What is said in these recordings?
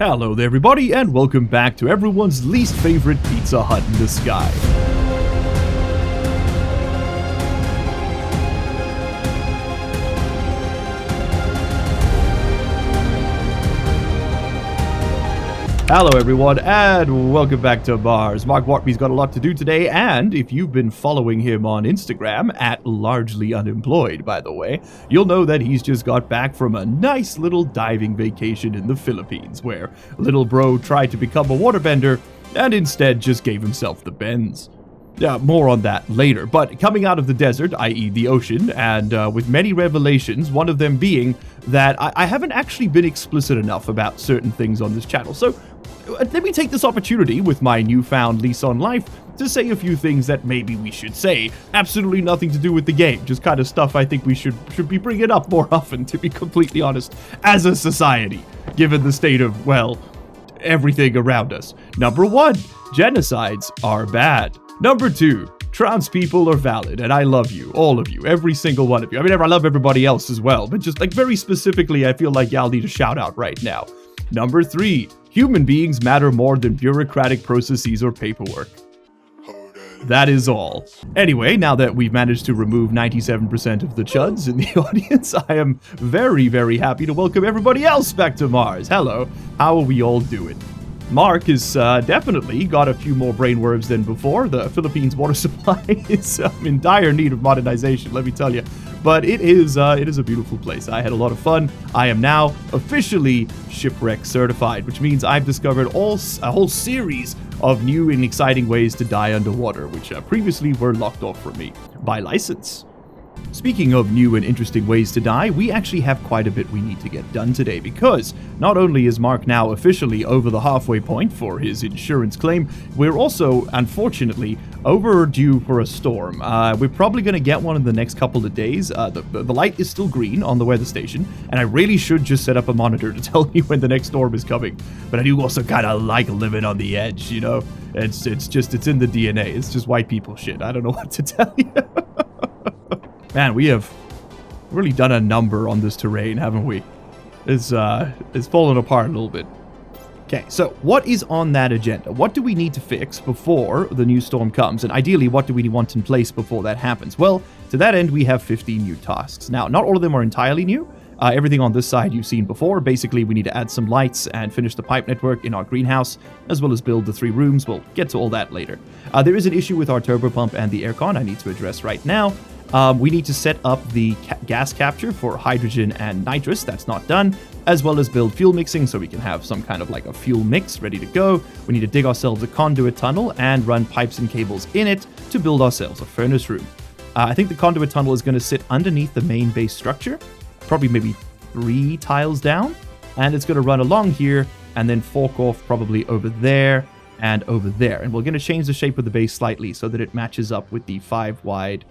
Hello there everybody, and welcome back to everyone's least favorite Pizza Hut in the sky. Hello everyone, and welcome back to Mars. Mark Wartby's got a lot to do today, and if you've been following him on Instagram, at largely unemployed by the way, you'll know that he's just got back from a nice little diving vacation in the Philippines, where little bro tried to become a waterbender, and instead just gave himself the bends. Yeah, more on that later, but coming out of the desert, i.e. the ocean, and with many revelations, one of them being that I haven't actually been explicit enough about certain things on this channel, so let me take this opportunity with my newfound lease on life to say a few things that maybe we should say. Absolutely nothing to do with the game, just kind of stuff I think we should be bringing up more often, to be completely honest, as a society, given the state of, well, everything around us. Number 1, genocides are bad. Number 2, trans people are valid, and I love you, all of you, every single one of you. I mean, I love everybody else as well, but just like very specifically, I feel like y'all need a shout out right now. Number 3, human beings matter more than bureaucratic processes or paperwork. That is all. Anyway, now that we've managed to remove 97% of the chuds in the audience, I am very, very happy to welcome everybody else back to Mars. Hello, how are we all doing? Mark has definitely got a few more brainworms than before. The Philippines water supply is in dire need of modernization, let me tell you. But it is a beautiful place. I had a lot of fun. I am now officially shipwreck certified, which means I've discovered a whole series of new and exciting ways to die underwater, which previously were locked off from me by license. Speaking of new and interesting ways to die, we actually have quite a bit we need to get done today, because not only is Mark now officially over the halfway point for his insurance claim, we're also, unfortunately, overdue for a storm. We're probably going to get one in the next couple of days. The light is still green on the weather station, and I really should just set up a monitor to tell me when the next storm is coming. But I do also kind of like living on the edge, you know? It's in the DNA. It's just white people shit. I don't know what to tell you. Man, we have really done a number on this terrain, haven't we? It's fallen apart a little bit. Okay, so what is on that agenda? What do we need to fix before the new storm comes? And ideally, what do we want in place before that happens? Well, to that end, we have 15 new tasks. Now, not all of them are entirely new. Everything on this side you've seen before. Basically, we need to add some lights and finish the pipe network in our greenhouse, as well as build the 3 rooms. We'll get to all that later. There is an issue with our turbo pump and the aircon I need to address right now. We need to set up the gas capture for hydrogen and nitrous. That's not done, as well as build fuel mixing so we can have some kind of like a fuel mix ready to go. We need to dig ourselves a conduit tunnel and run pipes and cables in it to build ourselves a furnace room. I think the conduit tunnel is going to sit underneath the main base structure, probably maybe 3 tiles down, and it's going to run along here and then fork off probably over there and over there. And we're going to change the shape of the base slightly so that it matches up with the 5 wide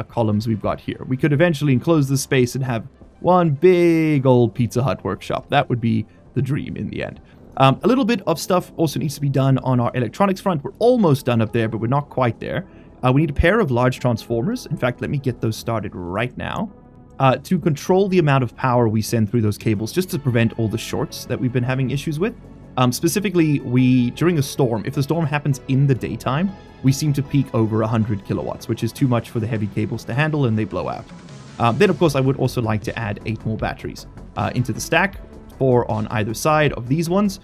columns we've got here. We could eventually enclose this space and have one big old Pizza Hut workshop. That would be the dream in the end. A little bit of stuff also needs to be done on our electronics front. We're almost done up there, but we're not quite there. We need a pair of large transformers. In fact, let me get those started right now. To control the amount of power we send through those cables, just to prevent all the shorts that we've been having issues with. Specifically, during a storm, if the storm happens in the daytime, we seem to peak over 100 kilowatts, which is too much for the heavy cables to handle, and they blow out. Then, of course, I would also like to add 8 more batteries into the stack, 4 on either side of these ones,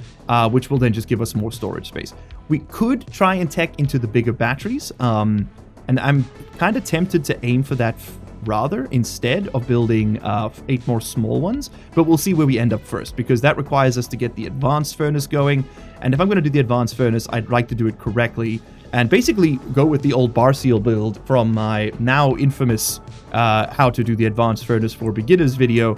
which will then just give us more storage space. We could try and tech into the bigger batteries, and I'm kind of tempted to aim for that rather instead of building 8 more small ones, but we'll see where we end up first, because that requires us to get the advanced furnace going. And if I'm going to do the advanced furnace, I'd like to do it correctly and basically go with the old Barsiel build from my now infamous how to do the advanced furnace for beginners video,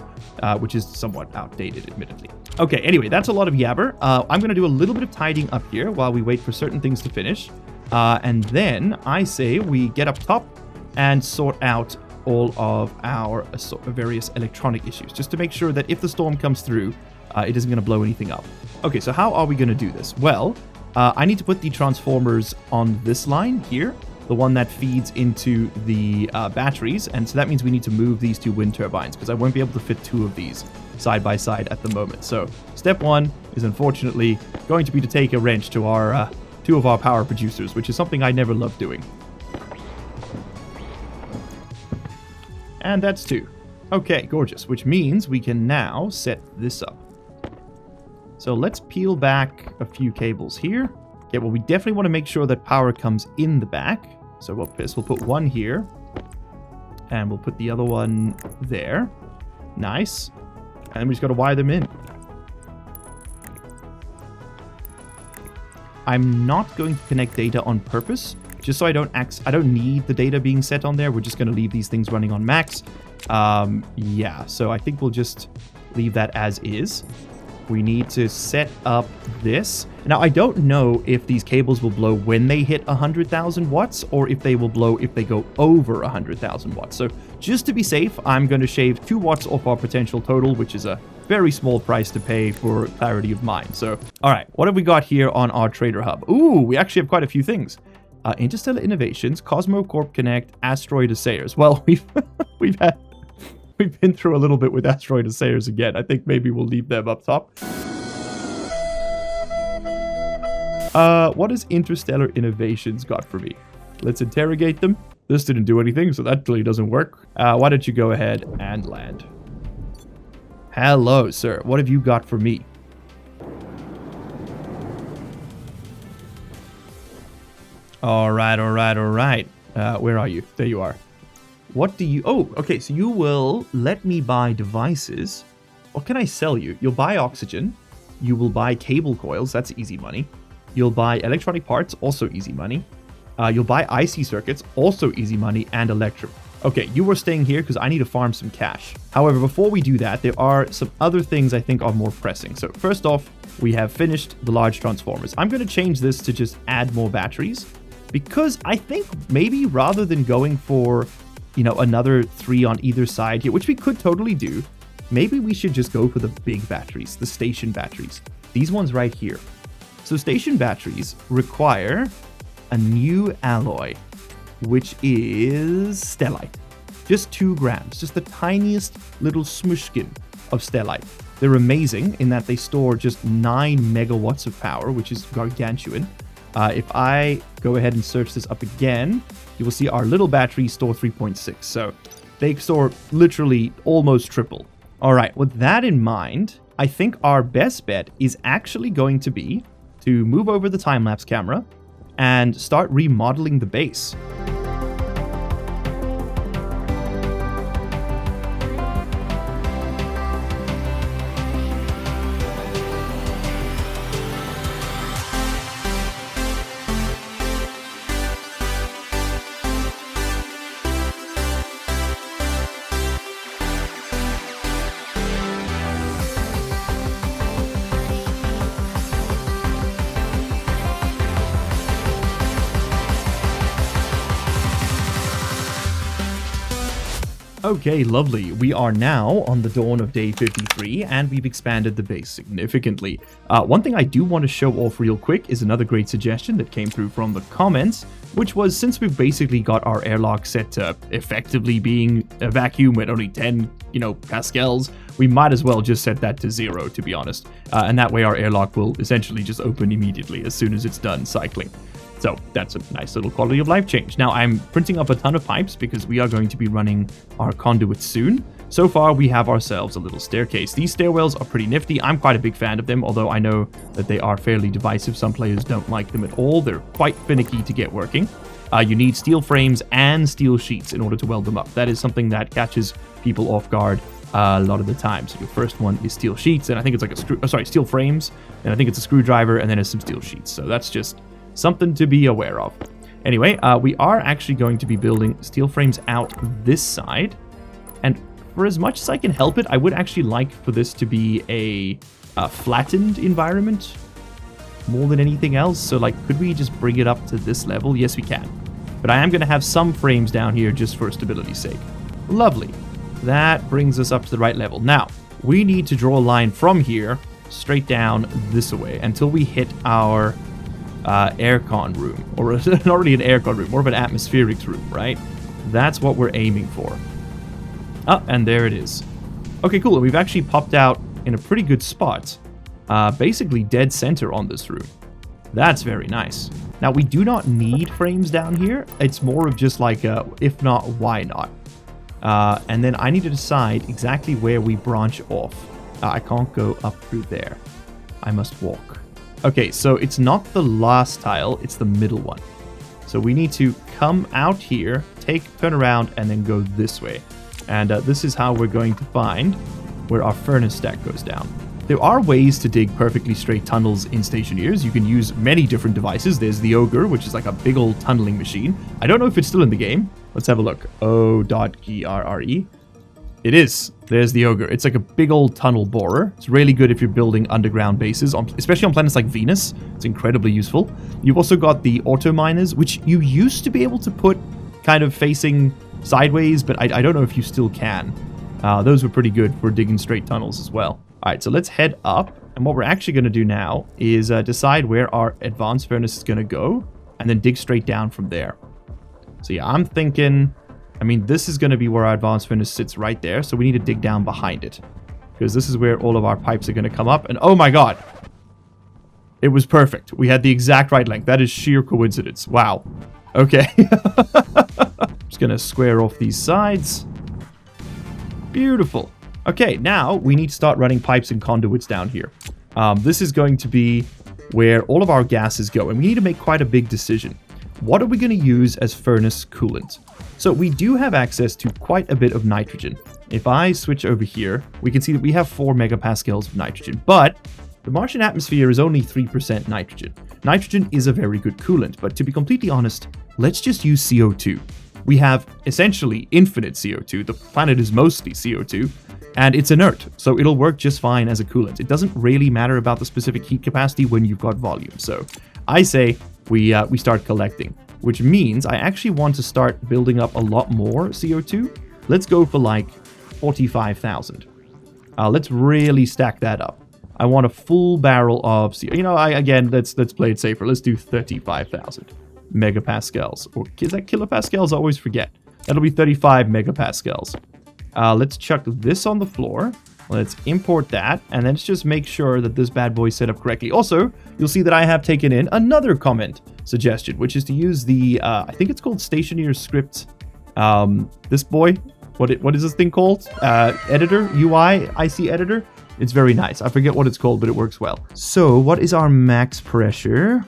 which is somewhat outdated, admittedly. Okay, anyway, that's a lot of yabber. I'm going to do a little bit of tidying up here while we wait for certain things to finish. And then I say we get up top and sort out all of our various electronic issues, just to make sure that if the storm comes through, it isn't going to blow anything up. Okay, so how are we going to do this? Well, I need to put the transformers on this line here, the one that feeds into the batteries, and so that means we need to move these 2 wind turbines, because I won't be able to fit 2 of these side by side at the moment. So step 1, is unfortunately going to be to take a wrench to our two of our power producers, which is something I never loved doing. And that's 2. Okay, gorgeous, which means we can now set this up. So let's peel back a few cables here. Okay, well, we definitely want to make sure that power comes in the back. So we'll put one here. And we'll put the other one there. Nice. And we just got to wire them in. I'm not going to connect data on purpose, just so I don't need the data being set on there. We're just going to leave these things running on max. Yeah, so I think we'll just leave that as is. We need to set up this. Now, I don't know if these cables will blow when they hit 100,000 watts or if they will blow if they go over 100,000 watts. So just to be safe, I'm going to shave 2 watts off our potential total, which is a very small price to pay for clarity of mind. So, all right, what have we got here on our trader hub? Ooh, we actually have quite a few things. Interstellar Innovations, Cosmo Corp Connect, Asteroid Assayers. Well, we've been through a little bit with Asteroid Assayers again. I think maybe we'll leave them up top. What has Interstellar Innovations got for me? Let's interrogate them. This didn't do anything, so that clearly doesn't work. Why don't you go ahead and land? Hello, sir. What have you got for me? All right. Where are you? There you are. What do you... Oh, okay, so you will let me buy devices. What can I sell you? You'll buy oxygen. You will buy cable coils. That's easy money. You'll buy electronic parts. Also easy money. You'll buy IC circuits. Also easy money. And electrum. Okay, you were staying here because I need to farm some cash. However, before we do that, there are some other things I think are more pressing. So first off, we have finished the large transformers. I'm going to change this to just add more batteries. Because I think maybe rather than going for... another 3 on either side here, which we could totally do. Maybe we should just go for the big batteries, the station batteries. These ones right here. So station batteries require a new alloy, which is stellite. Just 2 grams, just the tiniest little smushkin of stellite. They're amazing in that they store just 9 megawatts of power, which is gargantuan. If I go ahead and search this up again, you will see our little batteries store 3.6. So they store literally almost triple. All right, with that in mind, I think our best bet is actually going to be to move over the time-lapse camera and start remodeling the base. Okay, lovely. We are now on the dawn of day 53, and we've expanded the base significantly. One thing I do want to show off real quick is another great suggestion that came through from the comments, which was since we've basically got our airlock set to effectively being a vacuum at only 10, pascals, we might as well just set that to 0, to be honest. And that way our airlock will essentially just open immediately as soon as it's done cycling. So that's a nice little quality of life change. Now I'm printing up a ton of pipes because we are going to be running our conduits soon. So far we have ourselves a little staircase. These stairwells are pretty nifty. I'm quite a big fan of them, although I know that they are fairly divisive. Some players don't like them at all. They're quite finicky to get working. You need steel frames and steel sheets in order to weld them up. That is something that catches people off guard a lot of the time. So your first one is steel sheets, and I think it's like steel frames, and I think it's a screwdriver, and then it's some steel sheets. So that's just something to be aware of. Anyway, we are actually going to be building steel frames out this side. And for as much as I can help it, I would actually like for this to be a flattened environment more than anything else. So could we just bring it up to this level? Yes, we can. But I am going to have some frames down here just for stability's sake. Lovely. That brings us up to the right level. Now, we need to draw a line from here straight down this way until we hit our aircon room, or not really an aircon room, more of an atmospherics room, right? That's what we're aiming for. And there it is. Okay, cool. We've actually popped out in a pretty good spot. basically dead center on this room. That's very nice. Now, we do not need frames down here. It's more of just like, if not, why not? And then I need to decide exactly where we branch off. I can't go up through there. I must walk. Okay, so it's not the last tile, it's the middle one. So we need to come out here, turn around, and then go this way. And this is how we're going to find where our furnace stack goes down. There are ways to dig perfectly straight tunnels in Stationeers. You can use many different devices. There's the Ogre, which is like a big old tunneling machine. I don't know if it's still in the game. Let's have a look. O.grre. It is. There's the Ogre. It's like a big old tunnel borer. It's really good if you're building underground bases, especially on planets like Venus. It's incredibly useful. You've also got the auto miners, which you used to be able to put kind of facing sideways, but I don't know if you still can. Those were pretty good for digging straight tunnels as well. All right, so let's head up. And what we're actually going to do now is decide where our advanced furnace is going to go and then dig straight down from there. So yeah, I'm thinking, I mean, this is going to be where our advanced furnace sits right there. So we need to dig down behind it because this is where all of our pipes are going to come up. And oh my God, it was perfect. We had the exact right length. That is sheer coincidence. Wow. Okay. Just going to square off these sides. Beautiful. Okay, now we need to start running pipes and conduits down here. This is going to be where all of our gases go, and we need to make quite a big decision. What are we going to use as furnace coolant? So we do have access to quite a bit of nitrogen. If I switch over here, we can see that we have 4 megapascals of nitrogen, but the Martian atmosphere is only 3% nitrogen. Nitrogen is a very good coolant, but to be completely honest, let's just use CO2. We have essentially infinite CO2. The planet is mostly CO2. And it's inert, so it'll work just fine as a coolant. It doesn't really matter about the specific heat capacity when you've got volume. So I say we start collecting, which means I actually want to start building up a lot more CO2. Let's go for like 45,000. Let's really stack that up. I want a full barrel of CO2. You know, again, let's play it safer. Let's do 35,000 megapascals. Or is that kilopascals? I always forget. That'll be 35 megapascals. Let's chuck this on the floor. Let's import that, and then let's just make sure that this bad boy is set up correctly. Also, you'll see that I have taken in another comment suggestion, which is to use the, I think it's called Stationeers script. This boy, what is this thing called? Editor, UI, IC editor. It's very nice. I forget what it's called, but it works well. So what is our max pressure?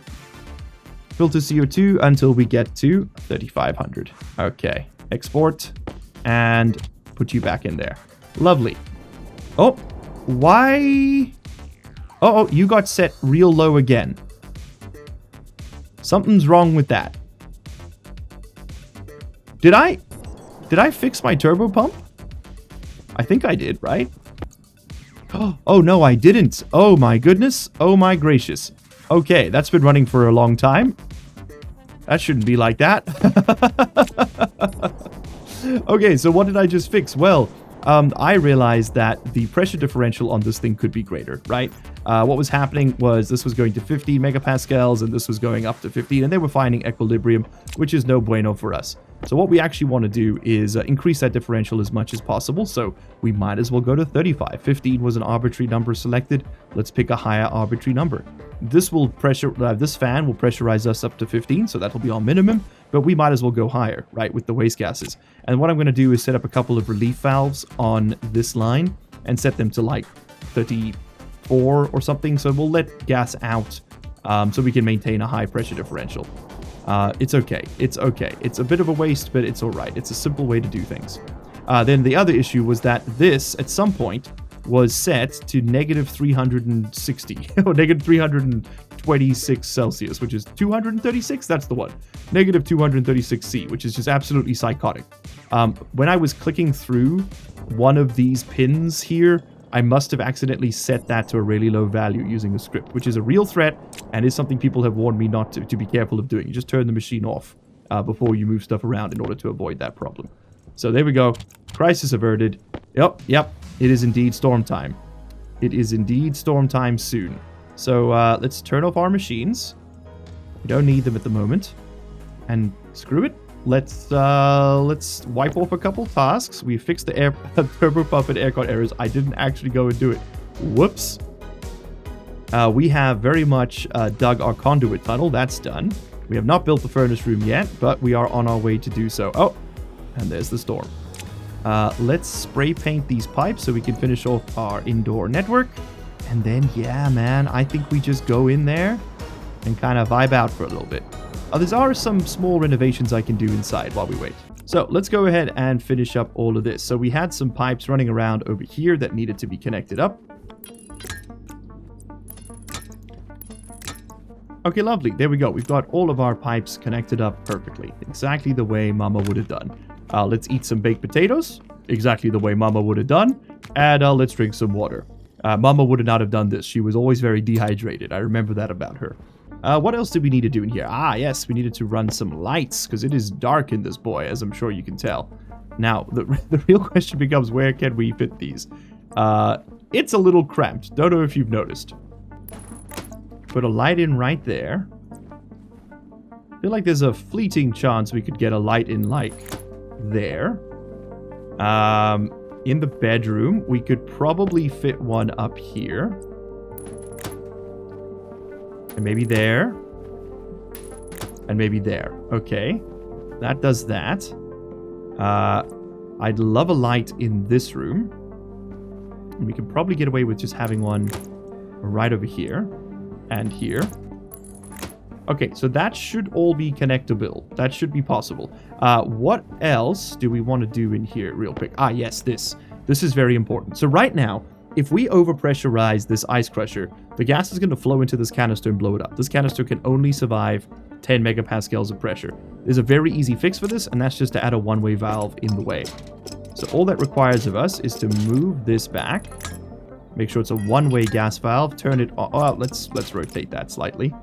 Filter CO2 until we get to 3,500. Okay, export, and put you back in there. Lovely. Oh, why? Oh, you got set real low again. Something's wrong with that. Did I fix my turbo pump? I think I did, right? Oh no, I didn't. Oh my goodness. Oh my gracious. Okay, that's been running for a long time. That shouldn't be like that. Okay, so what did I just fix? Well, I realized that the pressure differential on this thing could be greater, right? What was happening was this was going to 50 megapascals and this was going up to 15, and they were finding equilibrium, which is no bueno for us. So what we actually want to do is increase that differential as much as possible, so we might as well go to 35. 15 was an arbitrary number selected. Let's pick a higher arbitrary number. This will this fan will pressurize us up to 15, so that'll be our minimum, but we might as well go higher, right, with the waste gases. And what I'm going to do is set up a couple of relief valves on this line and set them to like 34 or something, so we'll let gas out so we can maintain a high pressure differential. It's okay. It's okay. It's a bit of a waste, but it's all right. It's a simple way to do things. Then the other issue was that this, at some point, was set to negative 360 or negative 326 Celsius, which is 236. That's the one. Negative 236 C, which is just absolutely psychotic. When I was clicking through one of these pins here, I must have accidentally set that to a really low value using the script, which is a real threat and is something people have warned me not to be careful of doing. You just turn the machine off before you move stuff around in order to avoid that problem. So there we go. Crisis averted. Yep. It is indeed storm time. It is indeed storm time soon. So let's turn off our machines. We don't need them at the moment. And screw it. Let's wipe off a couple tasks. We fixed the turbo pump and aircon errors. I didn't actually go and do it. Whoops. We have very much dug our conduit tunnel. That's done. We have not built the furnace room yet, but we are on our way to do so. Oh, and there's the storm. Let's spray paint these pipes so we can finish off our indoor network. And then, yeah, man, I think we just go in there and kind of vibe out for a little bit. There are some small renovations I can do inside while we wait. So let's go ahead and finish up all of this. So we had some pipes running around over here that needed to be connected up. Okay, lovely. There we go. We've got all of our pipes connected up perfectly. Exactly the way Mama would have done. Let's eat some baked potatoes. Exactly the way Mama would have done. And let's drink some water. Mama would not have done this. She was always very dehydrated. I remember that about her. What else did we need to do in here? Ah, yes, we needed to run some lights because it is dark in this boy, as I'm sure you can tell. Now, the real question becomes, where can we fit these? It's a little cramped. Don't know if you've noticed. Put a light in right there. I feel like there's a fleeting chance we could get a light in, like, there. In the bedroom, we could probably fit one up here. And maybe there. And maybe there. Okay. That does that. I'd love a light in this room. And we could probably get away with just having one right over here. And here. Okay, so that should all be connectable. That should be possible. What else do we want to do in here real quick? Ah, yes, this. This is very important. So right now, if we overpressurize this ice crusher, the gas is going to flow into this canister and blow it up. This canister can only survive 10 megapascals of pressure. There's a very easy fix for this, and that's just to add a one-way valve in the way. So all that requires of us is to move this back. Make sure it's a one-way gas valve. Turn it on. Oh, let's rotate that slightly.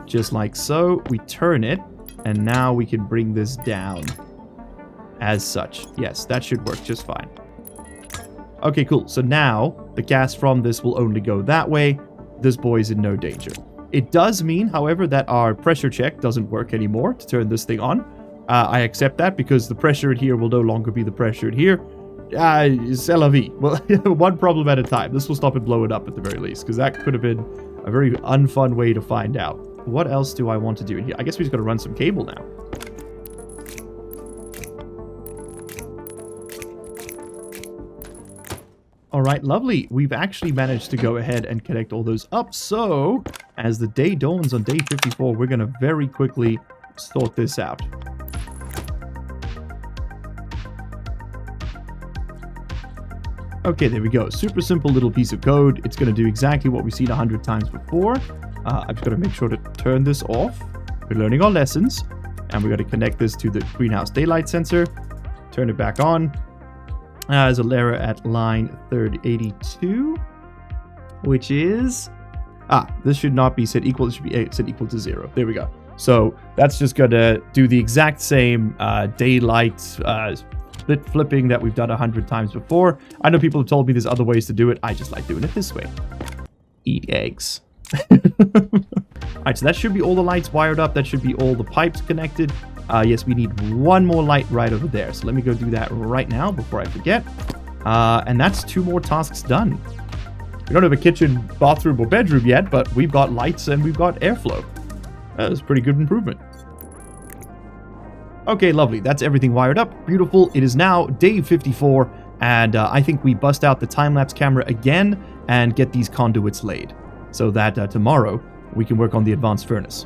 Just like so. We turn it, and now we can bring this down as such. Yes, that should work just fine. Okay, cool. So now the gas from this will only go that way. This boy is in no danger. It does mean, however, that our pressure check doesn't work anymore to turn this thing on. I accept that because the pressure in here will no longer be the pressure in here. C'est la vie. Well, one problem at a time. This will stop it blow it up at the very least, because that could have been a very unfun way to find out. What else do I want to do in here? I guess we just got to run some cable now. All right, lovely. We've actually managed to go ahead and connect all those up. So, as the day dawns on day 54, we're going to very quickly sort this out. Okay, there we go. Super simple little piece of code. It's going to do exactly what we've seen 100 times before. I've just got to make sure to turn this off. We're learning our lessons. And we're going to connect this to the greenhouse daylight sensor. Turn it back on. There's an error at line 382, which is... this should not be set equal. It should be set equal to 0. There we go. So that's just going to do the exact same daylight split flipping that we've done 100 times before. I know people have told me there's other ways to do it. I just like doing it this way. Eat eggs. Alright, so that should be all the lights wired up. That should be all the pipes connected. Yes, we need one more light right over there. So let me go do that right now before I forget. And that's 2 more tasks done. We don't have a kitchen, bathroom, or bedroom yet, but we've got lights and we've got airflow. That's a pretty good improvement. Okay, lovely. That's everything wired up. Beautiful. It is now day 54, and I think we bust out the time-lapse camera again and get these conduits laid so that tomorrow we can work on the advanced furnace.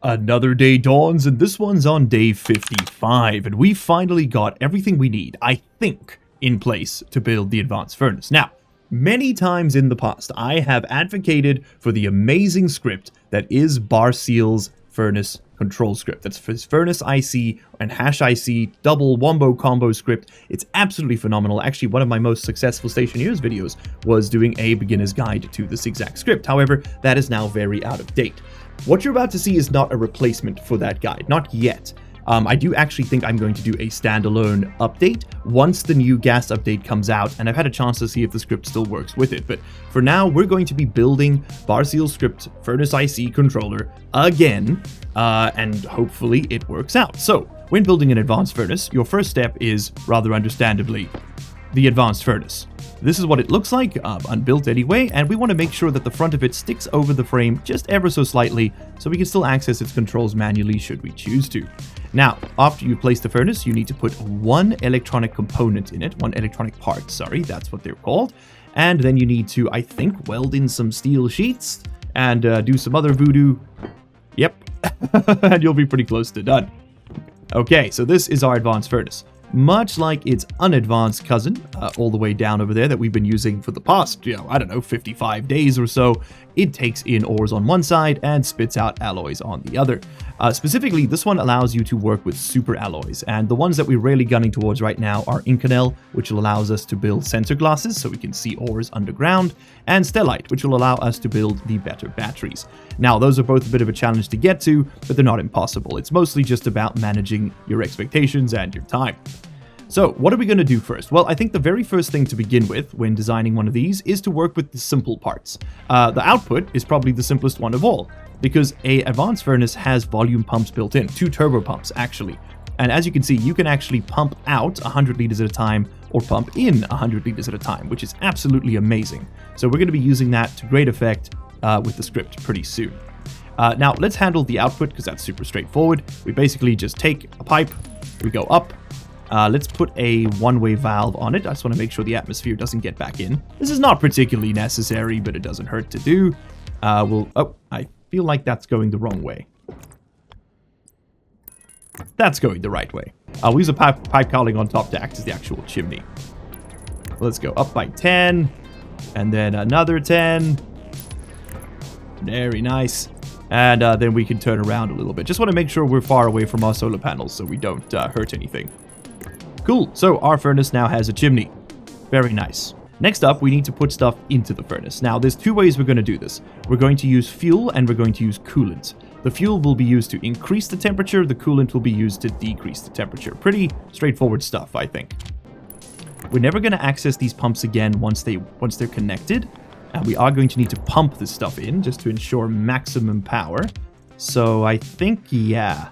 Another day dawns, and this one's on day 55, and we finally got everything we need, I think, in place to build the advanced furnace. Now, many times in the past, I have advocated for the amazing script that is Barsiel's furnace control script. That's furnace IC and hash IC double wombo combo script. It's absolutely phenomenal. Actually, one of my most successful Stationeers videos was doing a beginner's guide to this exact script. However, that is now very out of date. What you're about to see is not a replacement for that guide, not yet. I do actually think I'm going to do a standalone update once the new gas update comes out, and I've had a chance to see if the script still works with it. But for now, we're going to be building Barsiel's script Furnace IC controller again, and hopefully it works out. So, when building an advanced furnace, your first step is, rather understandably, the advanced furnace. This is what it looks like, unbuilt anyway, and we want to make sure that the front of it sticks over the frame just ever so slightly, so we can still access its controls manually should we choose to. Now, after you place the furnace, you need to put one electronic component in it, one electronic part, sorry, that's what they're called, and then you need to, I think, weld in some steel sheets, and do some other voodoo. Yep, and you'll be pretty close to done. Okay, so this is our advanced furnace. Much like its unadvanced cousin, all the way down over there that we've been using for the past, I don't know, 55 days or so, it takes in ores on one side and spits out alloys on the other. Specifically, this one allows you to work with super alloys, and the ones that we're really gunning towards right now are Inconel, which allows us to build sensor glasses so we can see ores underground, and Stellite, which will allow us to build the better batteries. Now, those are both a bit of a challenge to get to, but they're not impossible. It's mostly just about managing your expectations and your time. So, what are we going to do first? Well, I think the very first thing to begin with when designing one of these is to work with the simple parts. The output is probably the simplest one of all, because a advanced furnace has volume pumps built in, 2 turbo pumps actually. And as you can see, you can actually pump out 100 liters at a time or pump in 100 liters at a time, which is absolutely amazing. So we're going to be using that to great effect with the script pretty soon. Now, let's handle the output because that's super straightforward. We basically just take a pipe, we go up. Let's put a one-way valve on it. I just want to make sure the atmosphere doesn't get back in. This is not particularly necessary, but it doesn't hurt to do. Oh, I feel like that's going the wrong way. That's going the right way. I'll use a pipe cowling on top to act as the actual chimney. Let's go up by 10, and then another 10. Very nice. And then we can turn around a little bit. Just want to make sure we're far away from our solar panels so we don't hurt anything. Cool, so our furnace now has a chimney. Very nice. Next up, we need to put stuff into the furnace. Now, there's 2 ways we're going to do this. We're going to use fuel and we're going to use coolant. The fuel will be used to increase the temperature, the coolant will be used to decrease the temperature. Pretty straightforward stuff, I think. We're never going to access these pumps again once they're connected. And we are going to need to pump this stuff in just to ensure maximum power. So I think, yeah,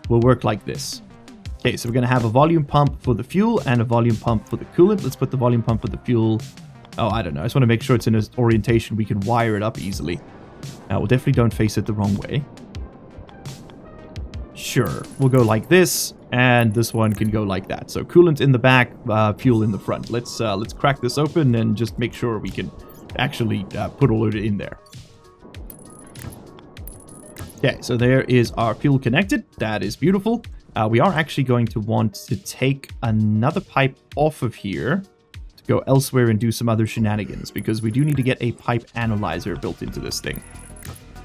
we'll work like this. Okay, so we're going to have a volume pump for the fuel and a volume pump for the coolant. Let's put the volume pump for the fuel. Oh, I don't know. I just want to make sure it's in an orientation we can wire it up easily. Now, we'll definitely don't face it the wrong way. Sure, we'll go like this, and this one can go like that. So coolant in the back, fuel in the front. Let's crack this open and just make sure we can actually put all of it in there. Okay, so there is our fuel connected. That is beautiful. We are actually going to want to take another pipe off of here to go elsewhere and do some other shenanigans, because we do need to get a pipe analyzer built into this thing.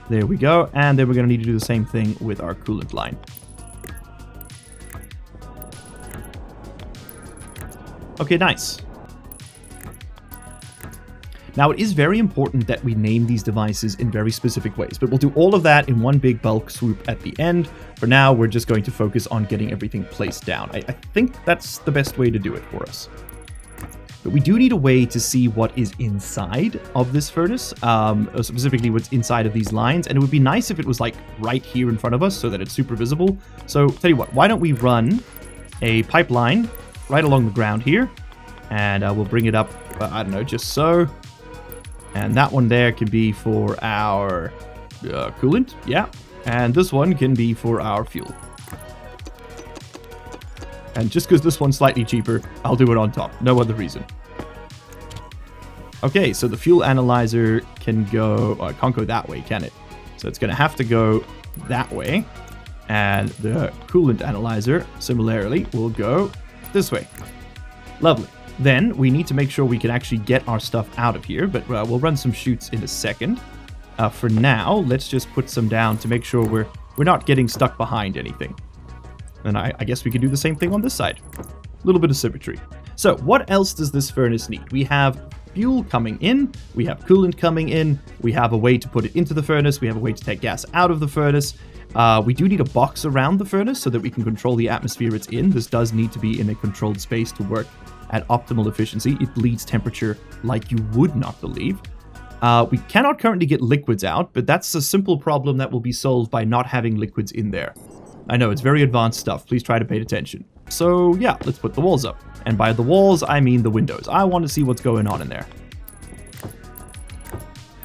There we go, and then we're going to need to do the same thing with our coolant line. Okay, nice. Now, it is very important that we name these devices in very specific ways, but we'll do all of that in one big bulk swoop at the end. For now, we're just going to focus on getting everything placed down. I think that's the best way to do it for us. But we do need a way to see what is inside of this furnace, specifically what's inside of these lines, and it would be nice if it was like right here in front of us so that it's super visible. So, tell you what, why don't we run a pipeline right along the ground here, and we'll bring it up, I don't know, just so. And that one there can be for our coolant, yeah. And this one can be for our fuel. And just because this one's slightly cheaper, I'll do it on top. No other reason. Okay, so the fuel analyzer can go... can't go that way, can it? So it's going to have to go that way. And the coolant analyzer, similarly, will go this way. Lovely. Then we need to make sure we can actually get our stuff out of here, but we'll run some chutes in a second. For now, let's just put some down to make sure we're not getting stuck behind anything. And I guess we can do the same thing on this side. A little bit of symmetry. So what else does this furnace need? We have fuel coming in, we have coolant coming in, we have a way to put it into the furnace, we have a way to take gas out of the furnace. We do need a box around the furnace so that we can control the atmosphere it's in. This does need to be in a controlled space to work at optimal efficiency. It bleeds temperature like you would not believe. We cannot currently get liquids out, but that's a simple problem that will be solved by not having liquids in there. I know, it's very advanced stuff. Please try to pay attention. So yeah, let's put the walls up. And by the walls, I mean the windows. I want to see what's going on in there.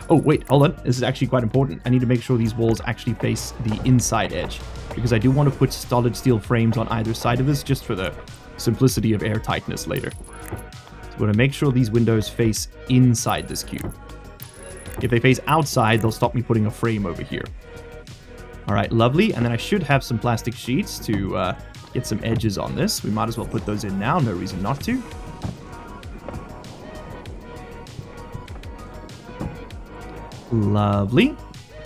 Oh, wait, hold on. This is actually quite important. I need to make sure these walls actually face the inside edge, because I do want to put solid steel frames on either side of this just for the simplicity of airtightness later. So I'm going to make sure these windows face inside this cube. If they face outside, they'll stop me putting a frame over here. All right, lovely. And then I should have some plastic sheets to get some edges on this. We might as well put those in now. No reason not to. Lovely.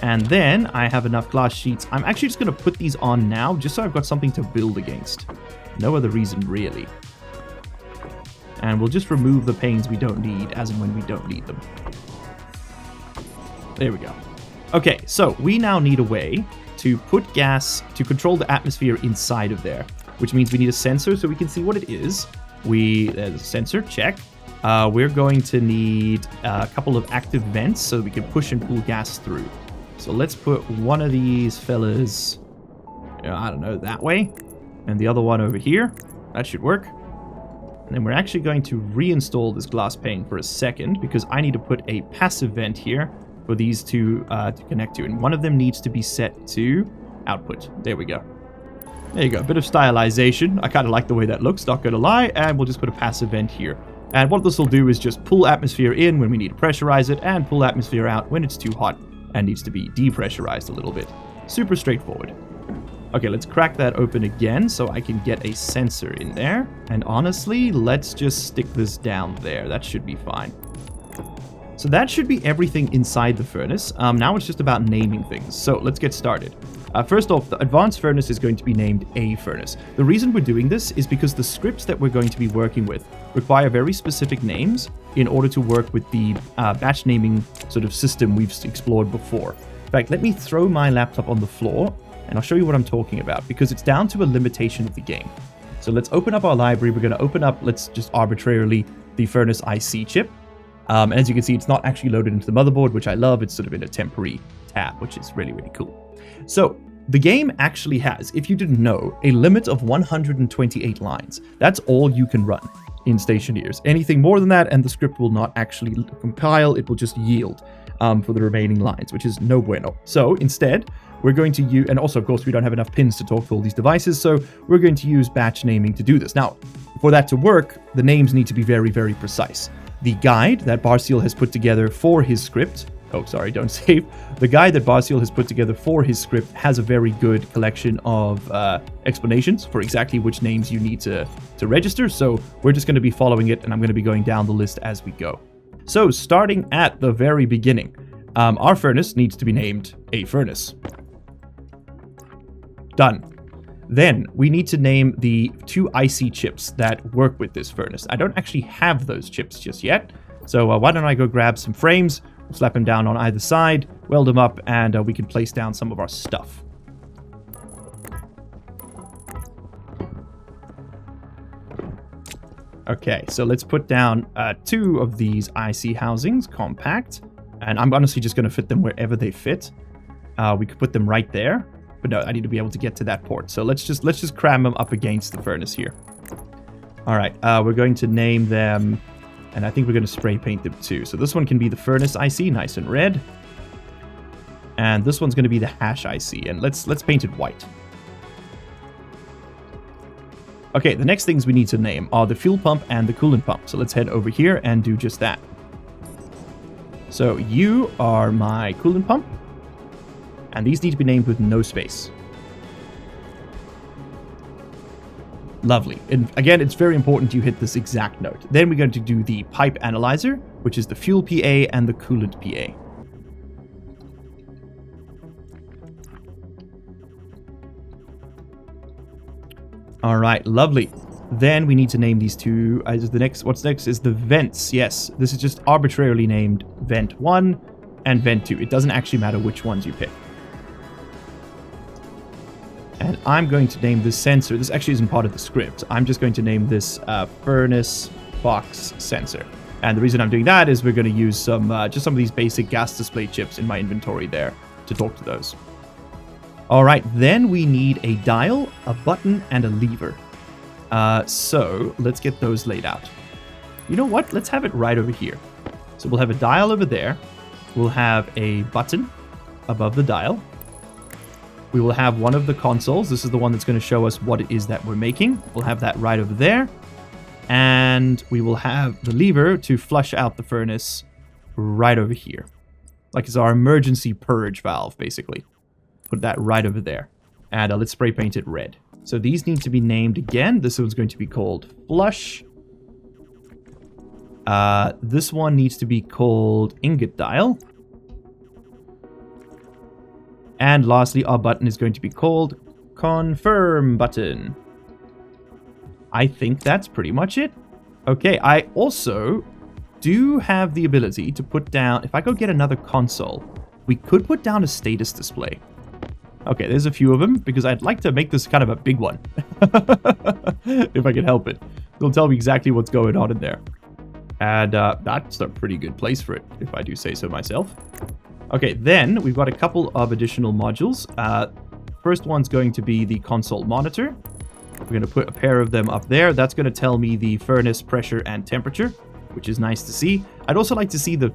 And then I have enough glass sheets. I'm actually just going to put these on now just so I've got something to build against. No other reason, really. And we'll just remove the panes we don't need as and when we don't need them. There we go. Okay, so we now need a way to put gas to control the atmosphere inside of there, which means we need a sensor so we can see what it is. There's a sensor, check. We're going to need a couple of active vents so we can push and pull gas through. So let's put one of these fellas, I don't know, that way, and the other one over here. That should work. And then we're actually going to reinstall this glass pane for a second because I need to put a passive vent here for these two to connect to, and one of them needs to be set to output. There we go. There you go, a bit of stylization. I kind of like the way that looks, not gonna lie, and we'll just put a passive vent here. And what this will do is just pull atmosphere in when we need to pressurize it, and pull atmosphere out when it's too hot and needs to be depressurized a little bit. Super straightforward. Okay, let's crack that open again so I can get a sensor in there. And honestly, let's just stick this down there. That should be fine. So that should be everything inside the furnace. Now it's just about naming things. So let's get started. First off, the advanced furnace is going to be named A furnace. The reason we're doing this is because the scripts that we're going to be working with require very specific names in order to work with the batch naming sort of system we've explored before. In fact, let me throw my laptop on the floor and I'll show you what I'm talking about because it's down to a limitation of the game. So let's open up our library. We're going to open up, let's just arbitrarily, the furnace IC chip. And as you can see, it's not actually loaded into the motherboard, which I love. It's sort of in a temporary tab, which is really, really cool. So the game actually has, if you didn't know, a limit of 128 lines. That's all you can run in Stationeers. Anything more than that, and the script will not actually compile. It will just yield for the remaining lines, which is no bueno. So instead, we're going to use, and also, of course, we don't have enough pins to talk to all these devices, so we're going to use batch naming to do this. Now, for that to work, the names need to be very, very precise. The guide that Barsiel has put together for his script, oh, sorry, don't save. The guide that Barsiel has put together for his script has a very good collection of explanations for exactly which names you need to register. So we're just going to be following it, and I'm going to be going down the list as we go. So starting at the very beginning, our furnace needs to be named A furnace. Done. Then we need to name the two IC chips that work with this furnace. I don't actually have those chips just yet. So why don't I go grab some frames, slap them down on either side, weld them up, and we can place down some of our stuff. Okay, so let's put down two of these IC housings, compact. And I'm honestly just going to fit them wherever they fit. We could put them right there. But no, I need to be able to get to that port. So let's just cram them up against the furnace here. All right, we're going to name them, and I think we're going to spray paint them too. So this one can be the furnace IC, nice and red. And this one's going to be the hash IC, and let's paint it white. Okay, the next things we need to name are the fuel pump and the coolant pump. So let's head over here and do just that. So you are my coolant pump. And these need to be named with no space. Lovely. And again, it's very important you hit this exact note. Then we're going to do the pipe analyzer, which is the fuel PA and the coolant PA. All right, lovely. Then we need to name these two. What's next is the vents. Yes, this is just arbitrarily named vent 1 and vent 2. It doesn't actually matter which ones you pick. And I'm going to name this sensor. This actually isn't part of the script. I'm just going to name this furnace box sensor. And the reason I'm doing that is we're going to use just some of these basic gas display chips in my inventory there to talk to those. All right, then we need a dial, a button, and a lever. So let's get those laid out. You know what? Let's have it right over here. So we'll have a dial over there. We'll have a button above the dial. We will have one of the consoles. This is the one that's going to show us what it is that we're making. We'll have that right over there. And we will have the lever to flush out the furnace right over here. Like it's our emergency purge valve, basically. Put that right over there. And let's spray paint it red. So these need to be named again. This one's going to be called flush. This one needs to be called ingot dial. And lastly, our button is going to be called confirm button. I think that's pretty much it. Okay, I also do have the ability to put down, if I go get another console, we could put down a status display. Okay, there's a few of them, because I'd like to make this kind of a big one. If I can help it. It'll tell me exactly what's going on in there. And that's a pretty good place for it, if I do say so myself. Okay, then we've got a couple of additional modules. First one's going to be the console monitor. We're going to put a pair of them up there. That's going to tell me the furnace pressure and temperature, which is nice to see. I'd also like to see the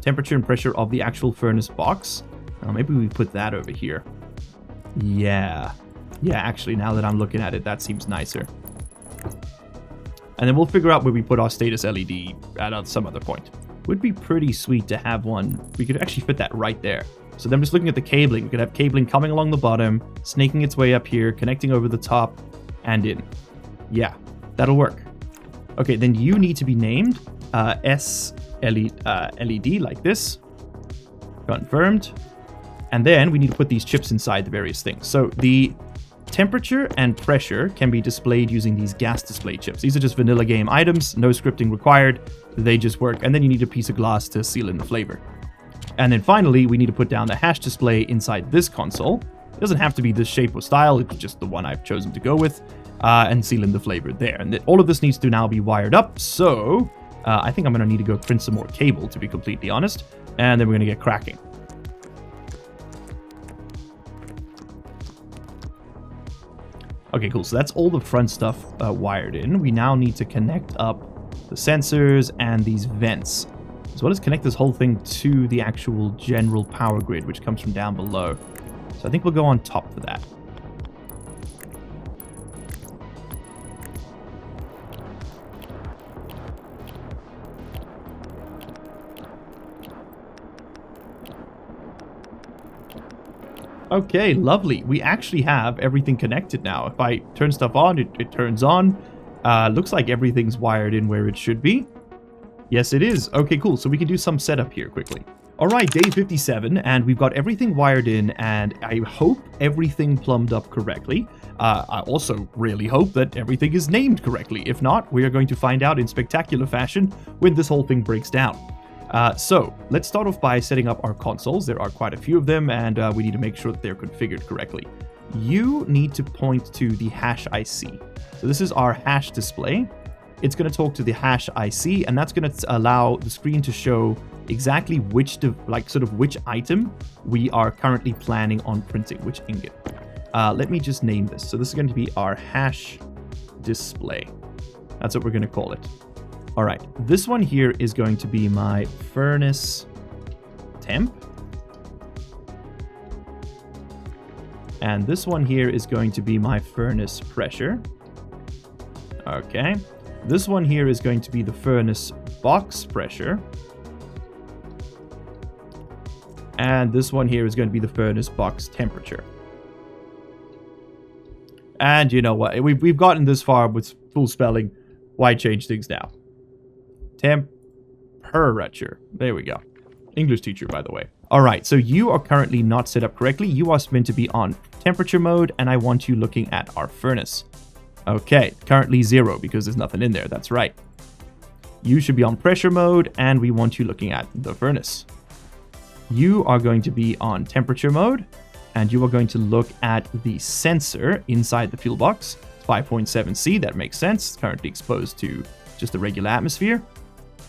temperature and pressure of the actual furnace box. Maybe we put that over here. Yeah, actually, now that I'm looking at it, that seems nicer. And then we'll figure out where we put our status LED at some other point. Would be pretty sweet to have one. We could actually fit that right there. So then just looking at the cabling, we could have cabling coming along the bottom, snaking its way up here, connecting over the top, and in. Yeah, that'll work. Okay, then you need to be named LED like this. Confirmed. And then we need to put these chips inside the various things. So the temperature and pressure can be displayed using these gas display chips. These are just vanilla game items, no scripting required. They just work. And then you need a piece of glass to seal in the flavor. And then finally, we need to put down the hash display inside this console. It doesn't have to be this shape or style. It's just the one I've chosen to go with. And seal in the flavor there. And all of this needs to now be wired up. So I think I'm going to need to go print some more cable, to be completely honest. And then we're going to get cracking. Okay, cool. So that's all the front stuff wired in. We now need to connect up the sensors and these vents, as well as connect this whole thing to the actual general power grid, which comes from down below. So I think we'll go on top for that. Okay, lovely. We actually have everything connected now. If I turn stuff on, it turns on. Looks like everything's wired in where it should be. Yes, it is. Okay, cool. So we can do some setup here quickly. All right, day 57, and we've got everything wired in, and I hope everything plumbed up correctly. I also really hope that everything is named correctly. If not, we are going to find out in spectacular fashion when this whole thing breaks down. So let's start off by setting up our consoles. There are quite a few of them, and we need to make sure that they're configured correctly. You need to point to the hash IC. So this is our hash display. It's going to talk to the hash IC, and that's going to allow the screen to show exactly which item we are currently planning on printing, which ingot. Let me just name this. So this is going to be our hash display. That's what we're going to call it. All right, this one here is going to be my furnace temp. And this one here is going to be my furnace pressure. Okay. This one here is going to be the furnace box pressure. And this one here is going to be the furnace box temperature. And you know what? We've gotten this far with full spelling. Why change things now? Temperature. There we go. English teacher, by the way. Alright, so you are currently not set up correctly. You are meant to be on temperature mode, and I want you looking at our furnace. Okay, currently 0 because there's nothing in there. That's right. You should be on pressure mode, and we want you looking at the furnace. You are going to be on temperature mode, and you are going to look at the sensor inside the fuel box. It's 5.7C, that makes sense. It's currently exposed to just the regular atmosphere.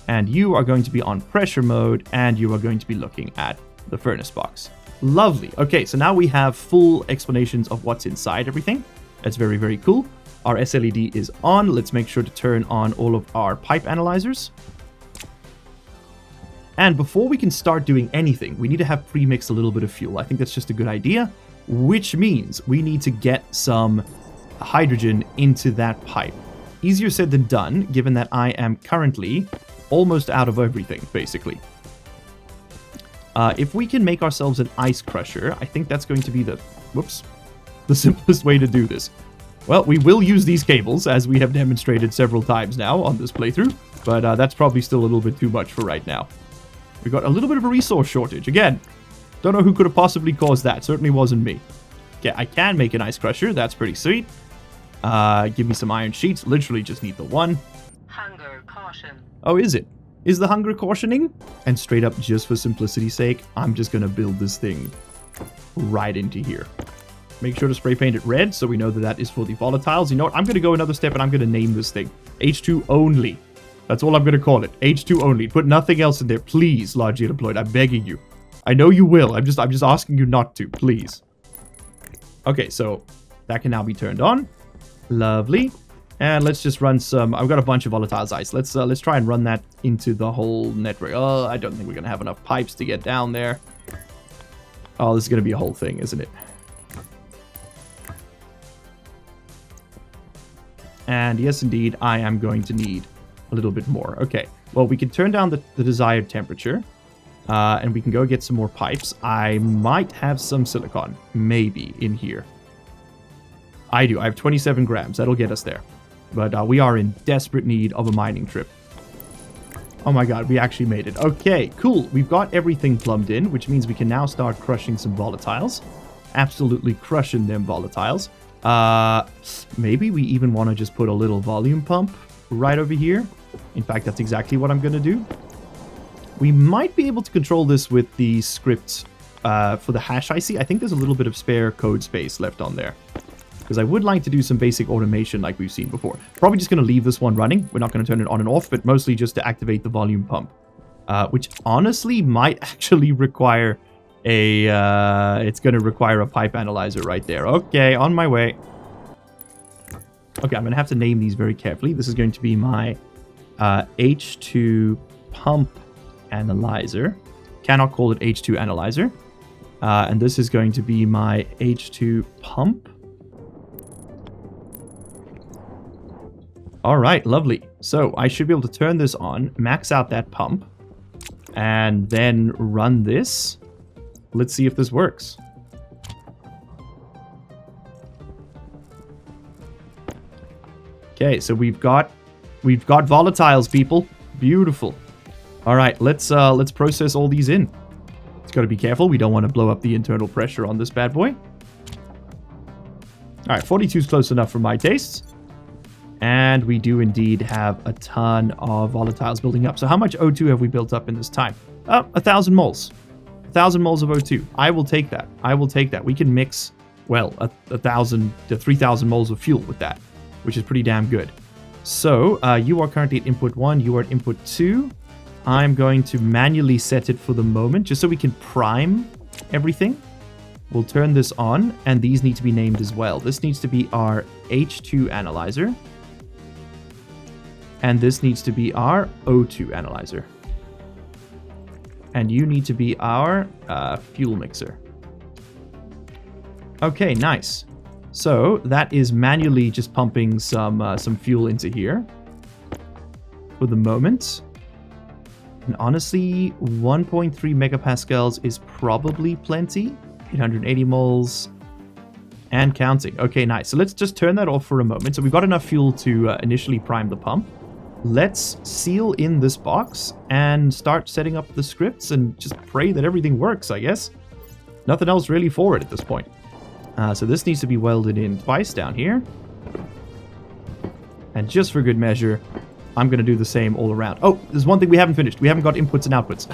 And you are going to be on pressure mode, and you are going to be looking at the furnace box. Lovely. Okay, so now we have full explanations of what's inside everything. That's very, very cool. Our SLED is on. Let's make sure to turn on all of our pipe analyzers. And before we can start doing anything, we need to have pre-mixed a little bit of fuel. I think that's just a good idea, which means we need to get some hydrogen into that pipe. Easier said than done, given that I am currently almost out of everything, basically. If we can make ourselves an ice crusher, I think that's going to be the simplest way to do this. Well, we will use these cables, as we have demonstrated several times now on this playthrough, but that's probably still a little bit too much for right now. We got a little bit of a resource shortage. Again, don't know who could have possibly caused that. Certainly wasn't me. Okay, I can make an ice crusher. That's pretty sweet. Give me some iron sheets. Literally just need the one. Hunger caution. Oh, is it? Is the hunger cautioning? And straight up, just for simplicity's sake, I'm just going to build this thing right into here. Make sure to spray paint it red so we know that that is for the volatiles. You know what? I'm going to go another step and I'm going to name this thing H2 only. That's all I'm going to call it. H2 only. Put nothing else in there. Please, Largely Unemployed. I'm begging you. I know you will. I'm just asking you not to. Please. Okay, so that can now be turned on. Lovely. And let's just run some... I've got a bunch of volatiles ice. Let's try and run that into the whole network. Oh, I don't think we're going to have enough pipes to get down there. Oh, this is going to be a whole thing, isn't it? And yes, indeed, I am going to need a little bit more. Okay, well, we can turn down the desired temperature, and we can go get some more pipes. I might have some silicon, maybe, in here. I do. I have 27 grams. That'll get us there. But we are in desperate need of a mining trip. Oh my god, we actually made it. Okay, cool. We've got everything plumbed in, which means we can now start crushing some volatiles. Absolutely crushing them volatiles. Maybe we even want to just put a little volume pump right over here. In fact, that's exactly what I'm going to do. We might be able to control this with the script for the hash IC. I think there's a little bit of spare code space left on there. Because I would like to do some basic automation like we've seen before. Probably just going to leave this one running. We're not going to turn it on and off, but mostly just to activate the volume pump. Which honestly might actually require a... it's going to require a pipe analyzer right there. Okay, on my way. Okay, I'm going to have to name these very carefully. This is going to be my H2 pump analyzer. Cannot call it H2 analyzer. And this is going to be my H2 pump. Alright, lovely. So I should be able to turn this on, max out that pump, and then run this. Let's see if this works. Okay, so we've got volatiles, people. Beautiful. Alright, let's process all these in. It's got to be careful. We don't want to blow up the internal pressure on this bad boy. Alright, 42 is close enough for my tastes. And we do indeed have a ton of volatiles building up. So how much O2 have we built up in this time? 1,000 moles. 1,000 moles of O2. I will take that. I will take that. We can mix, well, 1,000 to 3,000 moles of fuel with that, which is pretty damn good. So you are currently at input 1. You are at input 2. I'm going to manually set it for the moment, just so we can prime everything. We'll turn this on, and these need to be named as well. This needs to be our H2 analyzer. And this needs to be our O2 analyzer. And you need to be our fuel mixer. Okay, nice. So that is manually just pumping some fuel into here for the moment. And honestly, 1.3 megapascals is probably plenty. 880 moles and counting. Okay, nice. So let's just turn that off for a moment. So we've got enough fuel to initially prime the pump. Let's seal in this box and start setting up the scripts and just pray that everything works, I guess. Nothing else really for it at this point. So this needs to be welded in twice down here. And just for good measure, I'm going to do the same all around. Oh, there's one thing we haven't finished. We haven't got inputs and outputs.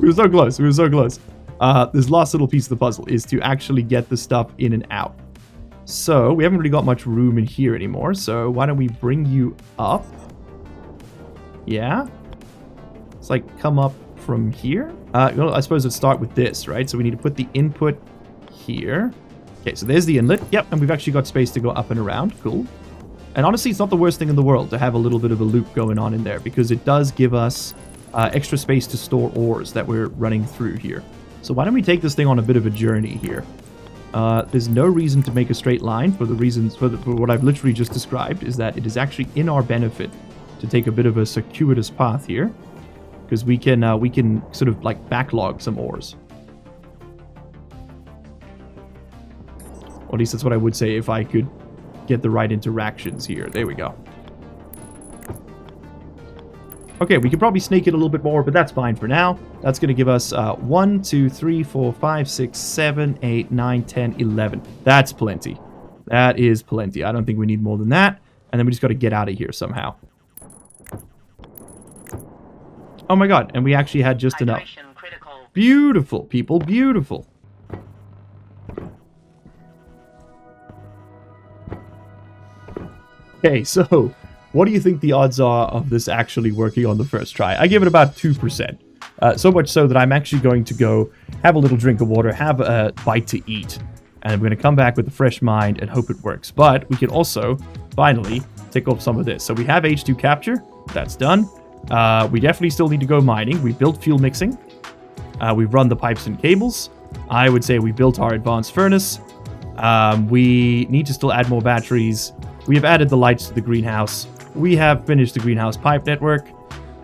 We were so close. We were so close. This last little piece of the puzzle is to actually get the stuff in and out. So we haven't really got much room in here anymore. So why don't we bring you up? Yeah. It's like come up from here. Well, I suppose let's start with this, right? So we need to put the input here. Okay, so there's the inlet. Yep, and we've actually got space to go up and around. Cool. And honestly, it's not the worst thing in the world to have a little bit of a loop going on in there because it does give us extra space to store ores that we're running through here. So why don't we take this thing on a bit of a journey here? There's no reason to make a straight line for the reasons for what I've literally just described is that it is actually in our benefit to take a bit of a circuitous path here because we can sort of like backlog some ores. Or at least that's what I would say if I could get the right interactions here. There we go. Okay, we could probably snake it a little bit more, but that's fine for now. That's going to give us 1, 2, 3, 4, 5, 6, 7, 8, 9, 10, 11. That's plenty. That is plenty. I don't think we need more than that. And then we just got to get out of here somehow. Oh my god, and we actually had just enough. Critical. Beautiful, people, beautiful. Okay, so what do you think the odds are of this actually working on the first try? I give it about 2%. So much so that I'm actually going to go have a little drink of water, have a bite to eat, and I'm going to come back with a fresh mind and hope it works. But we can also, finally, take off some of this. So we have H2 capture. That's done. We definitely still need to go mining. We built fuel mixing. We've run the pipes and cables. I would say we built our advanced furnace. We need to still add more batteries. We have added the lights to the greenhouse. We have finished the greenhouse pipe network.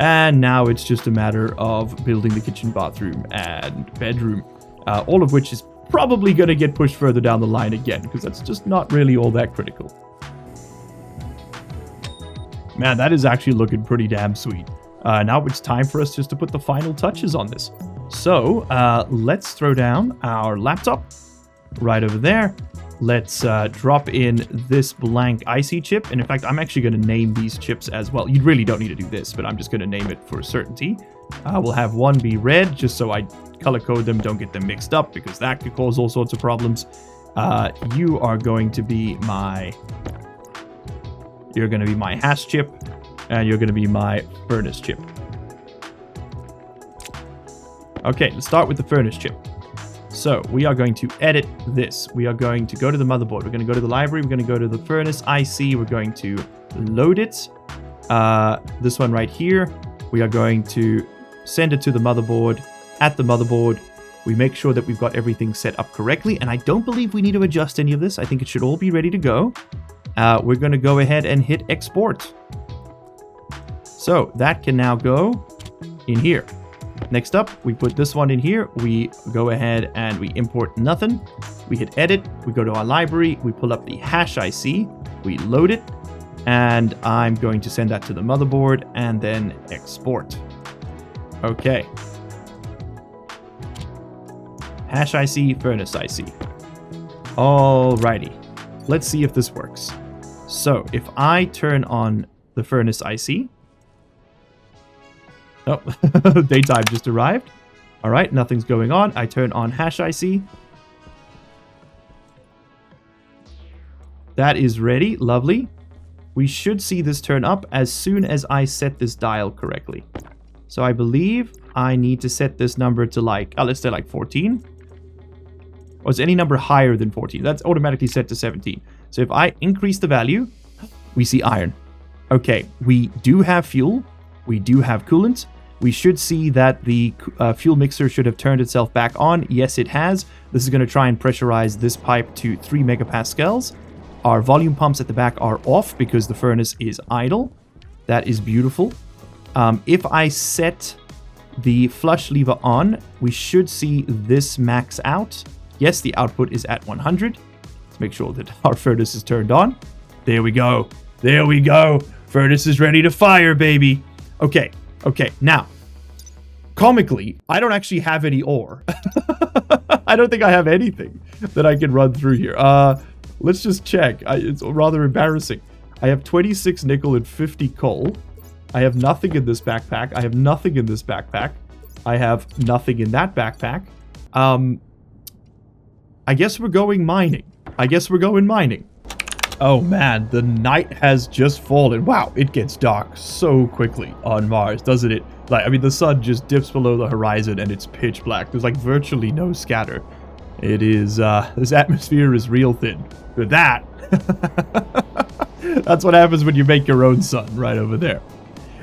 And now it's just a matter of building the kitchen, bathroom, and bedroom. All of which is probably going to get pushed further down the line again, because that's just not really all that critical. Man, that is actually looking pretty damn sweet. Now it's time for us just to put the final touches on this. So, let's throw down our laptop right over there. Let's drop in this blank IC chip. And in fact, I'm actually going to name these chips as well. You really don't need to do this, but I'm just going to name it for certainty. We'll have one be red, just so I color code them, don't get them mixed up, because that could cause all sorts of problems. You are going to be my... You're going to be my hash chip, and you're going to be my furnace chip. Okay, let's start with the furnace chip. So we are going to edit this. We are going to go to the motherboard. We're going to go to the library. We're going to go to the furnace IC. We're going to load it. This one right here. We are going to send it to the motherboard. At the motherboard, we make sure that we've got everything set up correctly. And I don't believe we need to adjust any of this. I think it should all be ready to go. We're going to go ahead and hit export. So that can now go in here. Next up, we put this one in here. We go ahead and we import nothing. We hit edit. We go to our library. We pull up the hash IC. We load it. And I'm going to send that to the motherboard and then export. Okay. Hash IC, furnace IC. Alrighty. Let's see if this works. So if I turn on the furnace IC. Oh, daytime just arrived. All right, nothing's going on. I turn on hash IC. That is ready. Lovely. We should see this turn up as soon as I set this dial correctly. So I believe I need to set this number to like, let's say like 14. Or is any number higher than 14? That's automatically set to 17. So if I increase the value, we see iron. Okay, we do have fuel. We do have coolant. We should see that the fuel mixer should have turned itself back on. Yes, it has. This is going to try and pressurize this pipe to 3 megapascals. Our volume pumps at the back are off because the furnace is idle. That is beautiful. If I set the flush lever on, we should see this max out. Yes, the output is at 100. Let's make sure that our furnace is turned on. There we go. There we go. Furnace is ready to fire, baby. Okay. Now, comically, I don't actually have any ore. I don't think I have anything that I can run through here. Let's just check. It's rather embarrassing. I have 26 nickel and 50 coal. I have nothing in this backpack. I have nothing in this backpack. I have nothing in that backpack. I guess we're going mining. Oh man, the night has just fallen. Wow, it gets dark so quickly on Mars, doesn't it? Like, I mean, the sun just dips below the horizon and it's pitch black. There's like virtually no scatter. It is, this atmosphere is real thin. With that, that's what happens when you make your own sun right over there.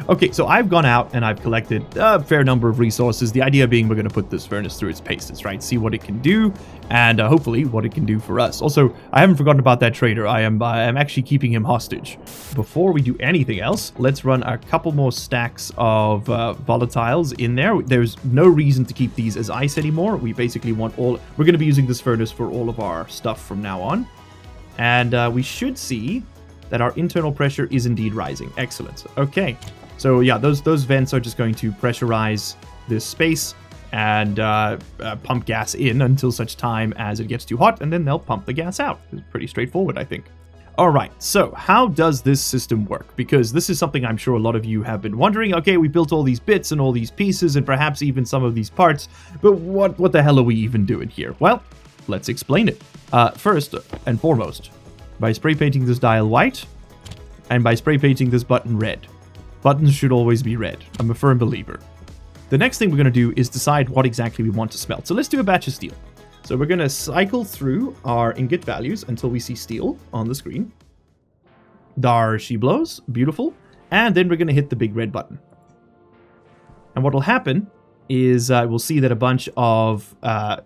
Okay, so I've gone out and I've collected a fair number of resources. The idea being we're going to put this furnace through its paces, right? See what it can do and hopefully what it can do for us. Also, I haven't forgotten about that trader. I am actually keeping him hostage. Before we do anything else, let's run a couple more stacks of volatiles in there. There's no reason to keep these as ice anymore. We basically want all... We're going to be using this furnace for all of our stuff from now on. And we should see that our internal pressure is indeed rising. Excellent. Okay. So yeah, those vents are just going to pressurize this space and pump gas in until such time as it gets too hot, and then they'll pump the gas out. It's pretty straightforward, I think. All right, so how does this system work? Because this is something I'm sure a lot of you have been wondering. Okay, we built all these bits and all these pieces and perhaps even some of these parts, but what the hell are we even doing here? Well, let's explain it. First and foremost, by spray painting this dial white and by spray painting this button red. Buttons should always be red. I'm a firm believer. The next thing we're going to do is decide what exactly we want to smelt. So let's do a batch of steel. So we're going to cycle through our ingot values until we see steel on the screen. There she blows. Beautiful. And then we're going to hit the big red button. And what will happen is we'll see that a bunch of... our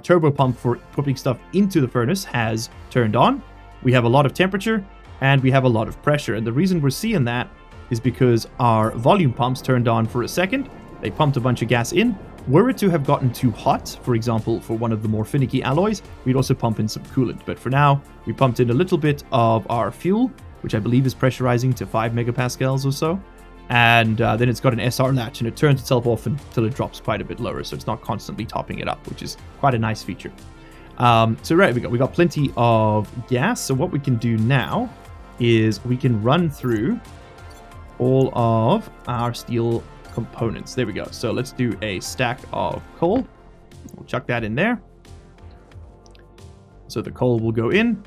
turbo pump for putting stuff into the furnace has turned on. We have a lot of temperature and we have a lot of pressure. And the reason we're seeing that is because our volume pumps turned on for a second. They pumped a bunch of gas in. Were it to have gotten too hot, for example, for one of the more finicky alloys, we'd also pump in some coolant. But for now, we pumped in a little bit of our fuel, which I believe is pressurizing to 5 megapascals or so. And then it's got an SR latch, and it turns itself off until it drops quite a bit lower, so it's not constantly topping it up, which is quite a nice feature. So right, we got plenty of gas. So what we can do now is we can run through all of our steel components. There we go. So let's do a stack of coal. We'll chuck that in there. So the coal will go in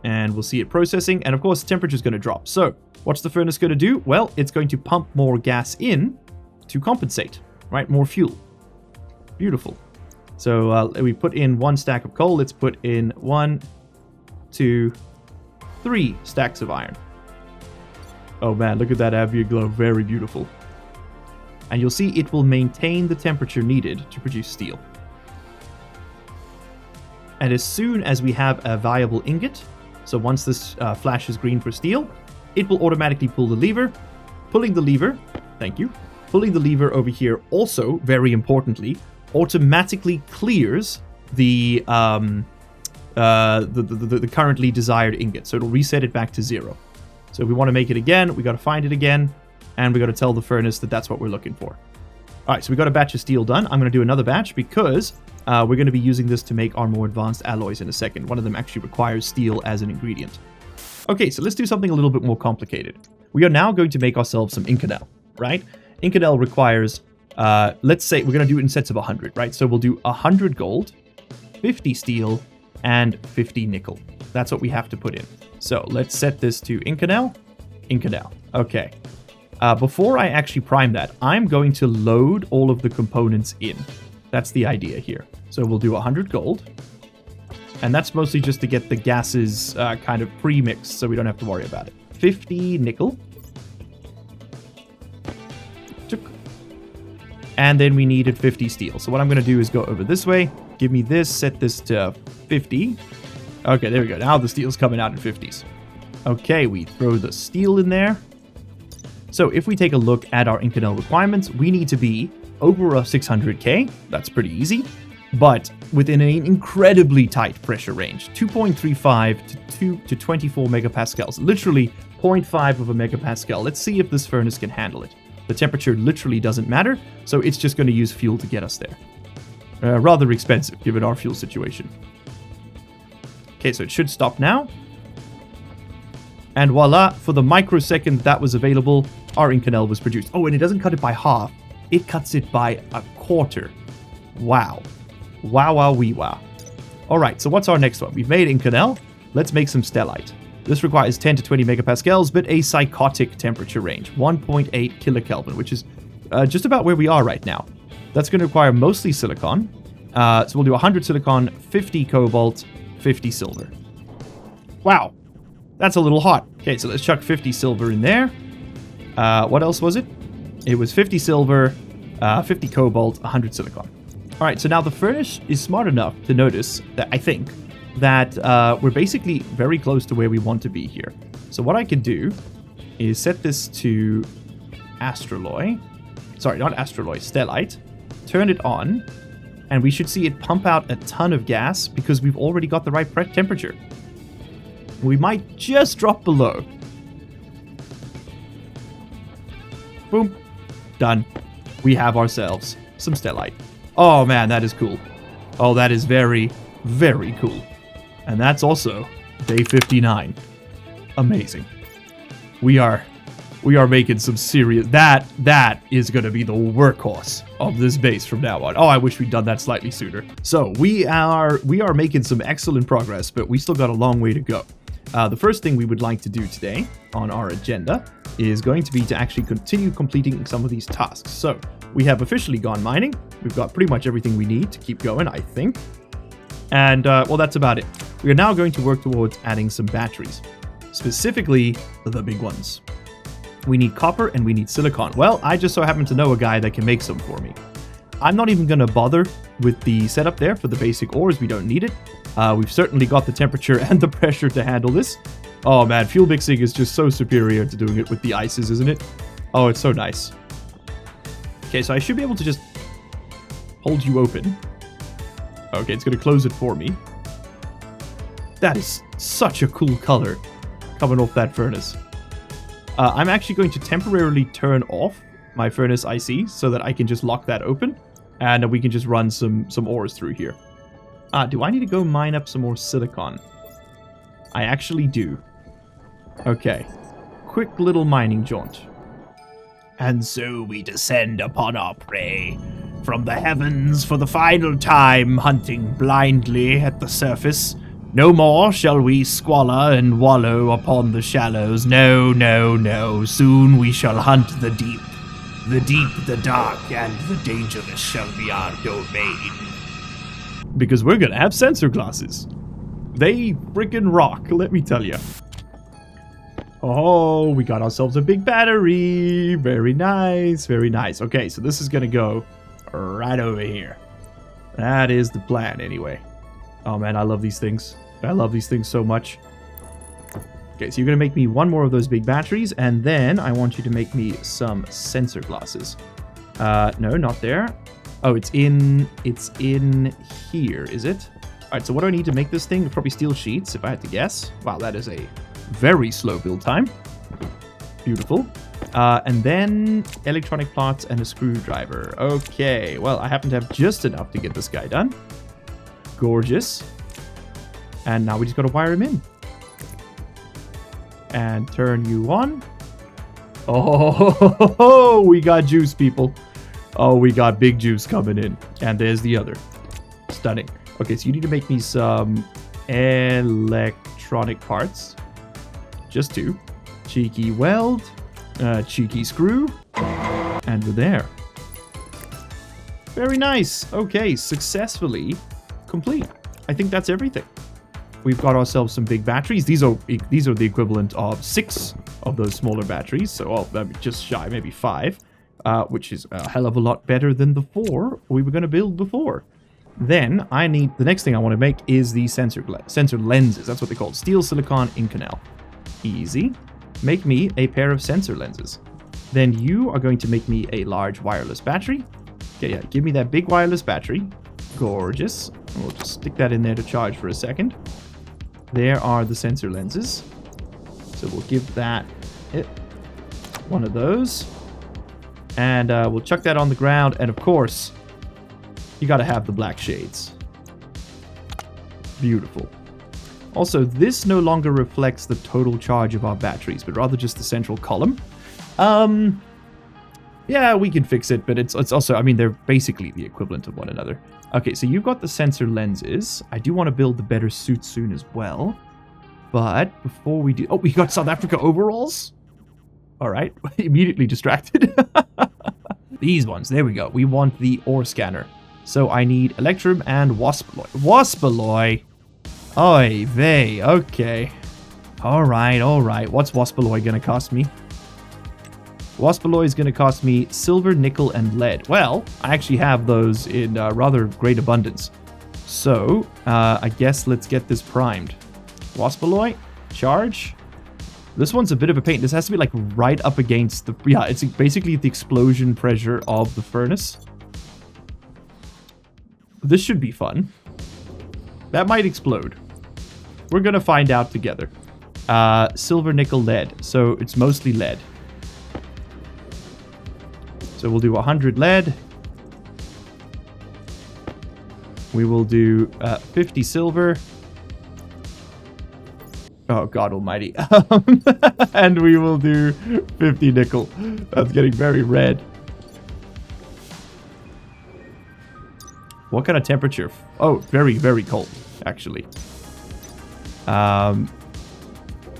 and we'll see it processing. And of course, the temperature is going to drop. So what's the furnace going to do? Well, it's going to pump more gas in to compensate, right? More fuel. Beautiful. So we put in one stack of coal. Let's put in 1, 2, 3 stacks of iron. Oh man, look at that ambient glow. Very beautiful. And you'll see it will maintain the temperature needed to produce steel. And as soon as we have a viable ingot, so once this flashes green for steel, it will automatically pull the lever. Pulling the lever, thank you. Pulling the lever over here also, very importantly, automatically clears the currently desired ingot. So it'll reset it back to 0. So if we want to make it again, we got to find it again, and we got to tell the furnace that that's what we're looking for. All right, so we got a batch of steel done. I'm going to do another batch because we're going to be using this to make our more advanced alloys in a second. One of them actually requires steel as an ingredient. Okay, so let's do something a little bit more complicated. We are now going to make ourselves some Inconel, right? Inconel requires, let's say we're going to do it in sets of 100, right? So we'll do 100 gold, 50 steel, and 50 nickel. That's what we have to put in. So let's set this to Inconel. Inconel. Okay. Before I actually prime that, I'm going to load all of the components in. That's the idea here. So we'll do 100 gold. And that's mostly just to get the gases kind of pre-mixed so we don't have to worry about it. 50 nickel. And then we needed 50 steel. So what I'm going to do is go over this way. Give me this. Set this to 50. Okay, there we go. Now the steel's coming out in 50s. Okay, we throw the steel in there. So if we take a look at our Inconel requirements, we need to be over a 600k. That's pretty easy, but within an incredibly tight pressure range, 2.35 to 24 megapascals, literally 0.5 of a megapascal. Let's see if this furnace can handle it. The temperature literally doesn't matter, so it's just going to use fuel to get us there. Rather expensive given our fuel situation. Okay, so it should stop now. And voila, for the microsecond that was available, our Inconel was produced. Oh, and it doesn't cut it by half. It cuts it by a quarter. Wow. Wow, wow, wee, wow. Alright, so what's our next one? We've made Inconel. Let's make some stellite. This requires 10 to 20 megapascals, but a psychotic temperature range. 1.8 kilokelvin, which is just about where we are right now. That's going to require mostly silicon. So we'll do 100 silicon, 50 cobalt, 50 silver. Wow. That's a little hot. Okay, so let's chuck 50 silver in there. What else was it? It was 50 silver, 50 cobalt, 100 silicon. All right, so now the furnace is smart enough to notice that, I think, that we're basically very close to where we want to be here. So what I can do is set this to Astroloy. Sorry, not Astroloy, Stellite. Turn it on, and we should see it pump out a ton of gas because we've already got the right temperature. We might just drop below. Boom. Done. We have ourselves some stellite. Oh man, that is cool. Oh, that is very, very cool. And that's also day 59. Amazing. We are making some serious... That is going to be the workhorse of this base from now on. Oh, I wish we'd done that slightly sooner. So we are making some excellent progress, but we still got a long way to go. The first thing we would like to do today on our agenda is going to be to actually continue completing some of these tasks. So we have officially gone mining. We've got pretty much everything we need to keep going, I think. And, well, that's about it. We are now going to work towards adding some batteries, specifically the big ones. We need copper and we need silicon. Well, I just so happen to know a guy that can make some for me. I'm not even going to bother with the setup there for the basic ores. We don't need it. We've certainly got the temperature and the pressure to handle this. Oh man, fuel mixing is just so superior to doing it with the ices, isn't it? Oh, it's so nice. Okay, so I should be able to just hold you open. Okay, it's going to close it for me. That is such a cool color coming off that furnace. I'm actually going to temporarily turn off my furnace IC so that I can just lock that open. And we can just run some ores through here. Do I need to go mine up some more silicon? I actually do. Okay. Quick little mining jaunt. And so we descend upon our prey from the heavens for the final time, hunting blindly at the surface. No more shall we squalor and wallow upon the shallows. No, no, no. Soon we shall hunt the deep. The deep, the dark, and the dangerous shall be our domain. Because we're gonna have sensor glasses. They freaking rock, let me tell you. Oh, we got ourselves a big battery. Very nice, very nice. Okay, so this is gonna go right over here. That is the plan, anyway. Oh man, I love these things. I love these things so much. Okay, so you're gonna make me one more of those big batteries, and then I want you to make me some sensor glasses. No, not there. Oh, it's in here, is it? Alright, so what do I need to make this thing? Probably steel sheets, if I had to guess. Wow, that is a very slow build time. Beautiful. And then electronic parts and a screwdriver. Okay, well, I happen to have just enough to get this guy done. Gorgeous. And now we just gotta wire him in. And turn you on. Oh, we got juice, people. Oh, we got big juice coming in. And there's the other. Stunning. Okay, so you need to make me some electronic parts. Just two. Cheeky weld. Cheeky screw. And we're there. Very nice. Okay, successfully complete. I think that's everything. We've got ourselves some big batteries. These are the equivalent of 6 of those smaller batteries. So, just shy, maybe 5. Which is a hell of a lot better than the 4 we were going to build before. Then, the next thing I want to make is the sensor lenses. That's what they call steel silicon Inconel. Easy. Make me a pair of sensor lenses. Then you are going to make me a large wireless battery. Okay, yeah, give me that big wireless battery. Gorgeous. We'll just stick that in there to charge for a second. There are the sensor lenses. So we'll give that one of those. And we'll chuck that on the ground. And of course, you gotta have the black shades. Beautiful. Also, this no longer reflects the total charge of our batteries, but rather just the central column. Yeah, we can fix it, but it's also, I mean, they're basically the equivalent of one another. Okay, so you've got the sensor lenses. I do want to build the better suit soon as well. But before we do... Oh, we got South Africa overalls? All right, immediately distracted. These ones, there we go. We want the ore scanner. So I need Electrum and Waspaloy. Waspaloy? Oy vey, okay. All right. What's Waspaloy going to cost me? Waspaloy is going to cost me silver, nickel, and lead. Well, I actually have those in rather great abundance. So, I guess let's get this primed. Waspaloy, charge. This one's a bit of a pain. This has to be like right up against the... Yeah, it's basically the explosion pressure of the furnace. This should be fun. That might explode. We're going to find out together. Silver, nickel, lead. So, it's mostly lead. So we'll do 100 lead. We will do 50 silver. Oh, God almighty. And we will do 50 nickel. That's getting very red. What kind of temperature? Oh, very, very cold, actually.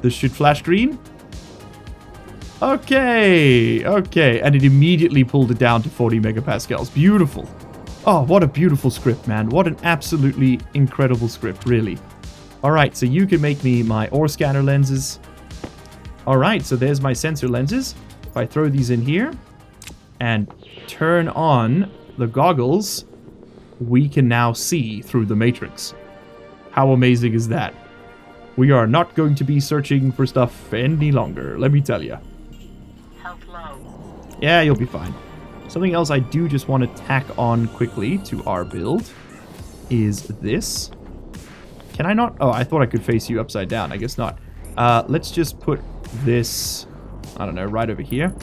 This should flash green. Okay, and it immediately pulled it down to 40 megapascals. Beautiful. Oh, what a beautiful script, man. What an absolutely incredible script, really. All right, so you can make me my ore scanner lenses. All right, so there's my sensor lenses. If I throw these in here and turn on the goggles, we can now see through the matrix. How amazing is that? We are not going to be searching for stuff any longer, let me tell you. Health low. Yeah, you'll be fine. Something else I do just want to tack on quickly to our build is this. Can I not? Oh, I thought I could face you upside down. I guess not. Let's just put this, I don't know, right over here.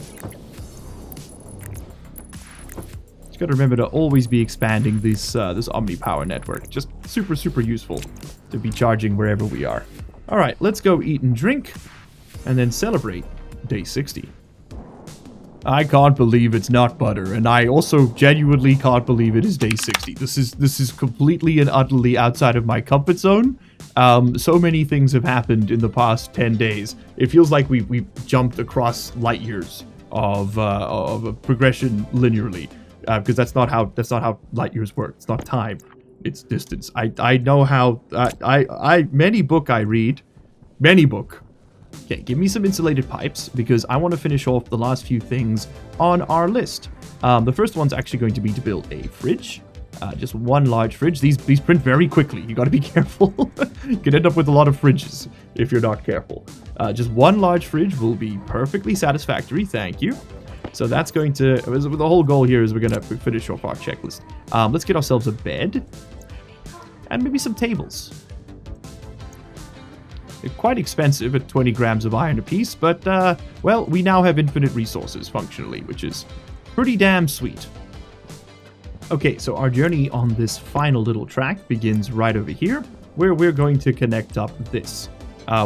Just gotta remember to always be expanding this Omni Power network. Just super, super useful to be charging wherever we are. All right, let's go eat and drink and then celebrate day 60. I can't believe it's not butter, and I also genuinely can't believe it is day 60. This is completely and utterly outside of my comfort zone. So many things have happened in the past 10 days. It feels like we jumped across light years of a progression linearly, because that's not how light years work. It's not time, it's distance. I know how. Many book I read, many book. Okay, give me some insulated pipes, because I want to finish off the last few things on our list. The first one's actually going to be to build a fridge. Just one large fridge. These print very quickly. You got to be careful. You can end up with a lot of fridges if you're not careful. Just one large fridge will be perfectly satisfactory. Thank you. So that's going to... The whole goal here is we're going to finish off our checklist. Let's get ourselves a bed. And maybe some tables. They're quite expensive at 20 grams of iron apiece, but, well, we now have infinite resources functionally, which is pretty damn sweet. Okay, so our journey on this final little track begins right over here, where we're going to connect up this.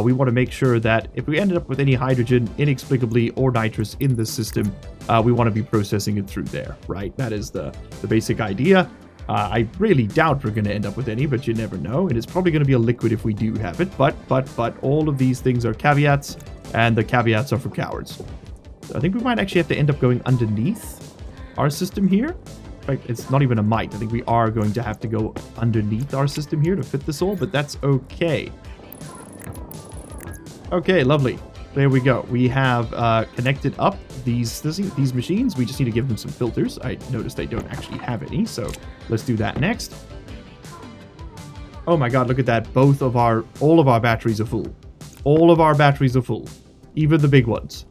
We want to make sure that if we ended up with any hydrogen, inexplicably, or nitrous in the system, we want to be processing it through there, right? That is the basic idea. I really doubt we're going to end up with any, but you never know. And it's probably going to be a liquid if we do have it. But all of these things are caveats, and the caveats are for cowards. So I think we might actually have to end up going underneath our system here. In fact, it's not even a might. I think we are going to have to go underneath our system here to fit this all, but that's okay. Okay, lovely. There we go. We have connected up these machines. We just need to give them some filters. I noticed they don't actually have any, so let's do that next. Oh my god, look at that. All of our batteries are full. All of our batteries are full. Even the big ones.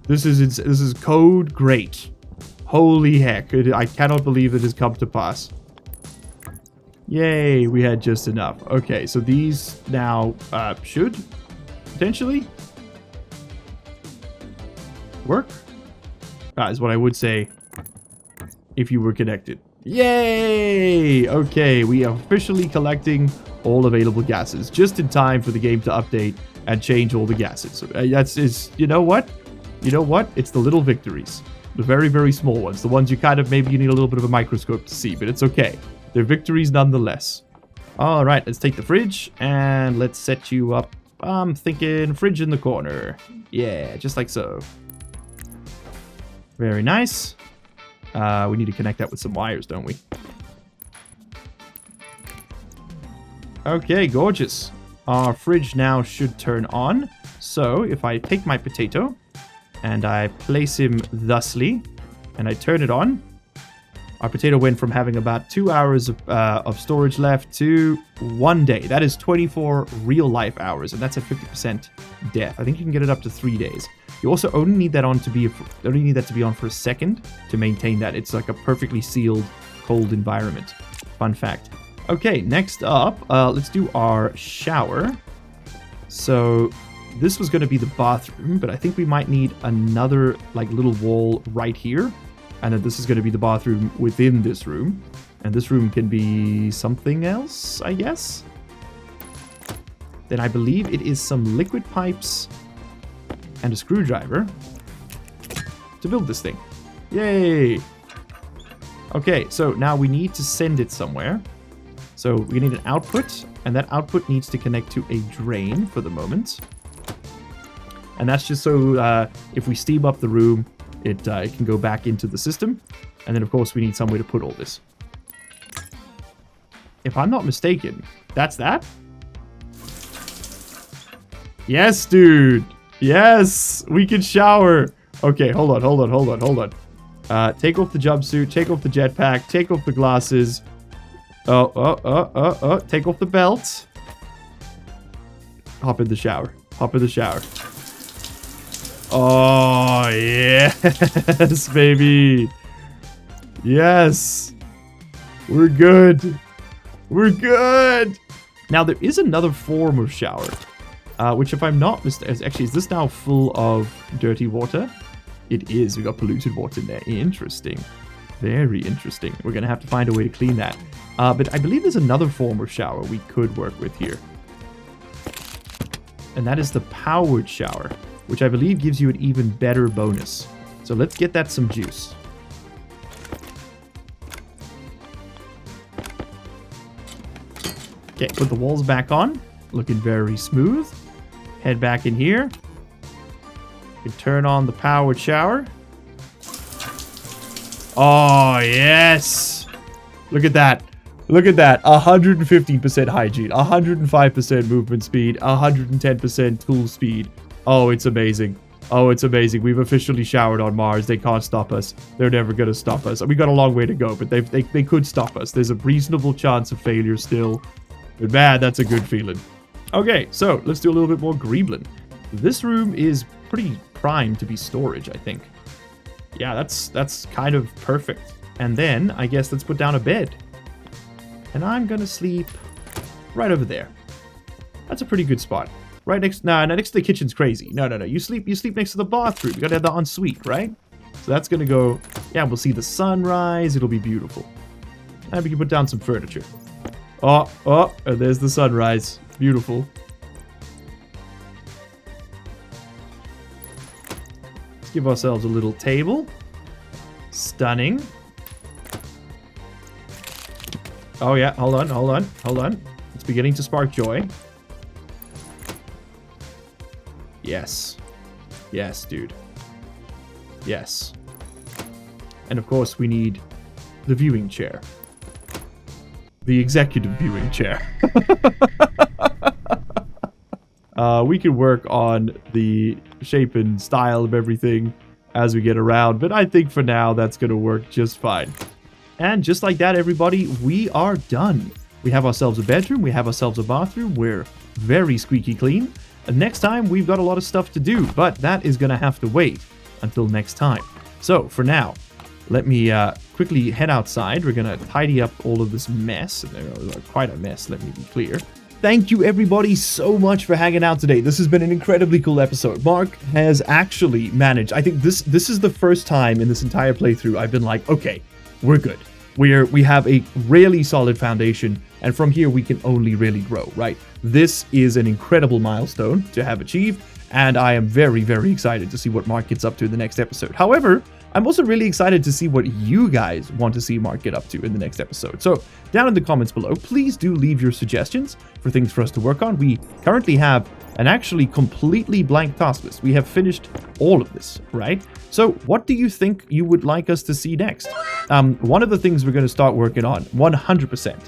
This is code great. Holy heck. I cannot believe it has come to pass. Yay, we had just enough. Okay, so these now should potentially work. Is what I would say if you were connected. Yay! Okay, we are officially collecting all available gases just in time for the game to update and change all the gases. You know what? You know what? It's the little victories. The very, very small ones. The ones you kind of, maybe you need a little bit of a microscope to see, but it's okay. They're victories nonetheless. All right, let's take the fridge and let's set you up. I'm thinking fridge in the corner. Yeah, just like so. Very nice. We need to connect that with some wires, don't we? Okay, gorgeous. Our fridge now should turn on. So if I take my potato and I place him thusly and I turn it on, our potato went from having about 2 hours of storage left to 1 day. That is 24 real life hours, and that's at 50% death. I think you can get it up to 3 days. You also only need that to be on for a second to maintain that. It's like a perfectly sealed, cold environment. Fun fact. Okay, next up, let's do our shower. So this was going to be the bathroom, but I think we might need another like little wall right here. And then this is going to be the bathroom within this room. And this room can be something else, I guess. Then I believe it is some liquid pipes and a screwdriver to build this thing. Yay! Okay, so now we need to send it somewhere. So we need an output, and that output needs to connect to a drain for the moment. And that's just so if we steam up the room, it can go back into the system. And then, of course, we need somewhere to put all this. If I'm not mistaken, that's that? Yes, dude! Yes! We can shower! Okay, hold on. Take off the jumpsuit, take off the jetpack, take off the glasses. Take off the belt. Hop in the shower. Oh, yes, baby. Yes. We're good. Now, there is another form of shower, which if I'm not mistaken, actually, is this now full of dirty water? It is. We got polluted water in there. Interesting. Very interesting. We're going to have to find a way to clean that. But I believe there's another form of shower we could work with here. And that is the powered shower, which I believe gives you an even better bonus. So let's get that some juice. Okay, put the walls back on. Looking very smooth. Head back in here. You can turn on the powered shower. Oh, yes. Look at that. 115% hygiene, 105% movement speed, 110% tool speed. Oh, it's amazing. We've officially showered on Mars. They can't stop us. They're never going to stop us. We got a long way to go, but they could stop us. There's a reasonable chance of failure still. But man, that's a good feeling. Okay, so let's do a little bit more Greeblin. This room is pretty primed to be storage, I think. Yeah, that's kind of perfect. And then, I guess, let's put down a bed. And I'm gonna sleep right over there. That's a pretty good spot. Right next, next to the kitchen's crazy. No. You sleep next to the bathroom. You gotta have the ensuite, right? So that's gonna go. Yeah, we'll see the sunrise. It'll be beautiful. And we can put down some furniture. Oh, and there's the sunrise. Beautiful. Let's give ourselves a little table. Stunning. Oh yeah, hold on. It's beginning to spark joy. Yes. Yes, dude. Yes. And of course we need the viewing chair. The executive viewing chair. We can work on the shape and style of everything as we get around, but I think for now that's gonna work just fine. And just like that, everybody, we are done. We have ourselves a bedroom. We have ourselves a bathroom. We're very squeaky clean. And next time, we've got a lot of stuff to do, but that is going to have to wait. until next time. So for now, let me quickly head outside. We're gonna tidy up all of this mess. Quite a mess, let me be clear. Thank you everybody so much for hanging out today. This has been an incredibly cool episode. Mark has actually managed. I think this is the first time in this entire playthrough I've been like, okay, we're good. We have a really solid foundation, and from here we can only really grow, right? This is an incredible milestone to have achieved, and I am very, very excited to see what Mark gets up to in the next episode. However, I'm also really excited to see what you guys want to see Mark get up to in the next episode. So down in the comments below, please do leave your suggestions for things for us to work on. We currently have an actually completely blank task list. We have finished all of this, right? So what do you think you would like us to see next? One of the things we're going to start working on 100%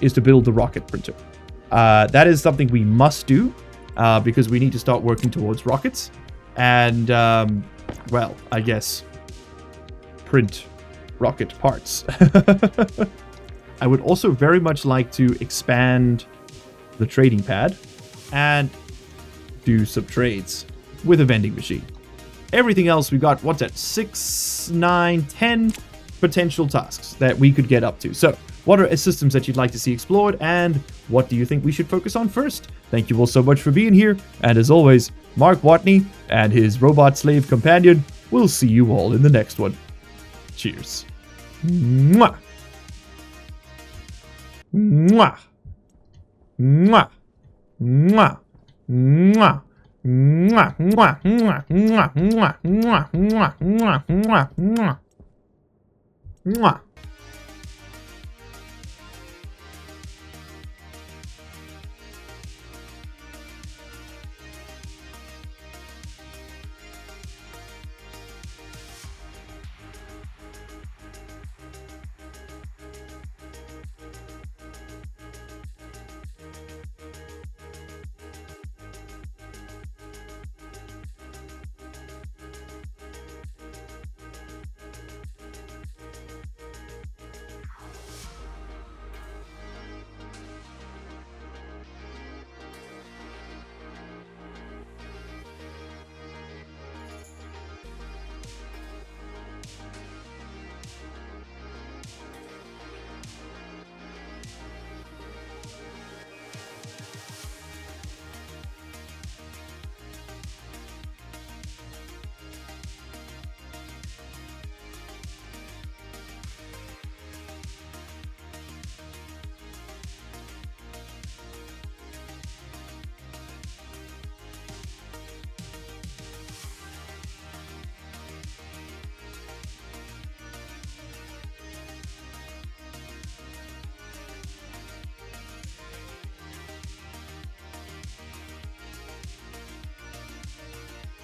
is to build the rocket printer. That is something we must do because we need to start working towards rockets. And, well, I guess print rocket parts. I would also very much like to expand the trading pad and do some trades with a vending machine. Everything else, we've got, what's that, 6, 9, 10 potential tasks that we could get up to. So what are systems that you'd like to see explored, and what do you think we should focus on first? Thank you all so much for being here, and as always, Mark Watney and his robot slave companion will see you all in the next one. Cheers. Mwah. Mwah. Mwah. Mwah. Mwah. Mwah. Mwah. Mwah. Mwah. Mwah. Mwah. Mwah. Mwah. Mwah. Mwah. Mwah.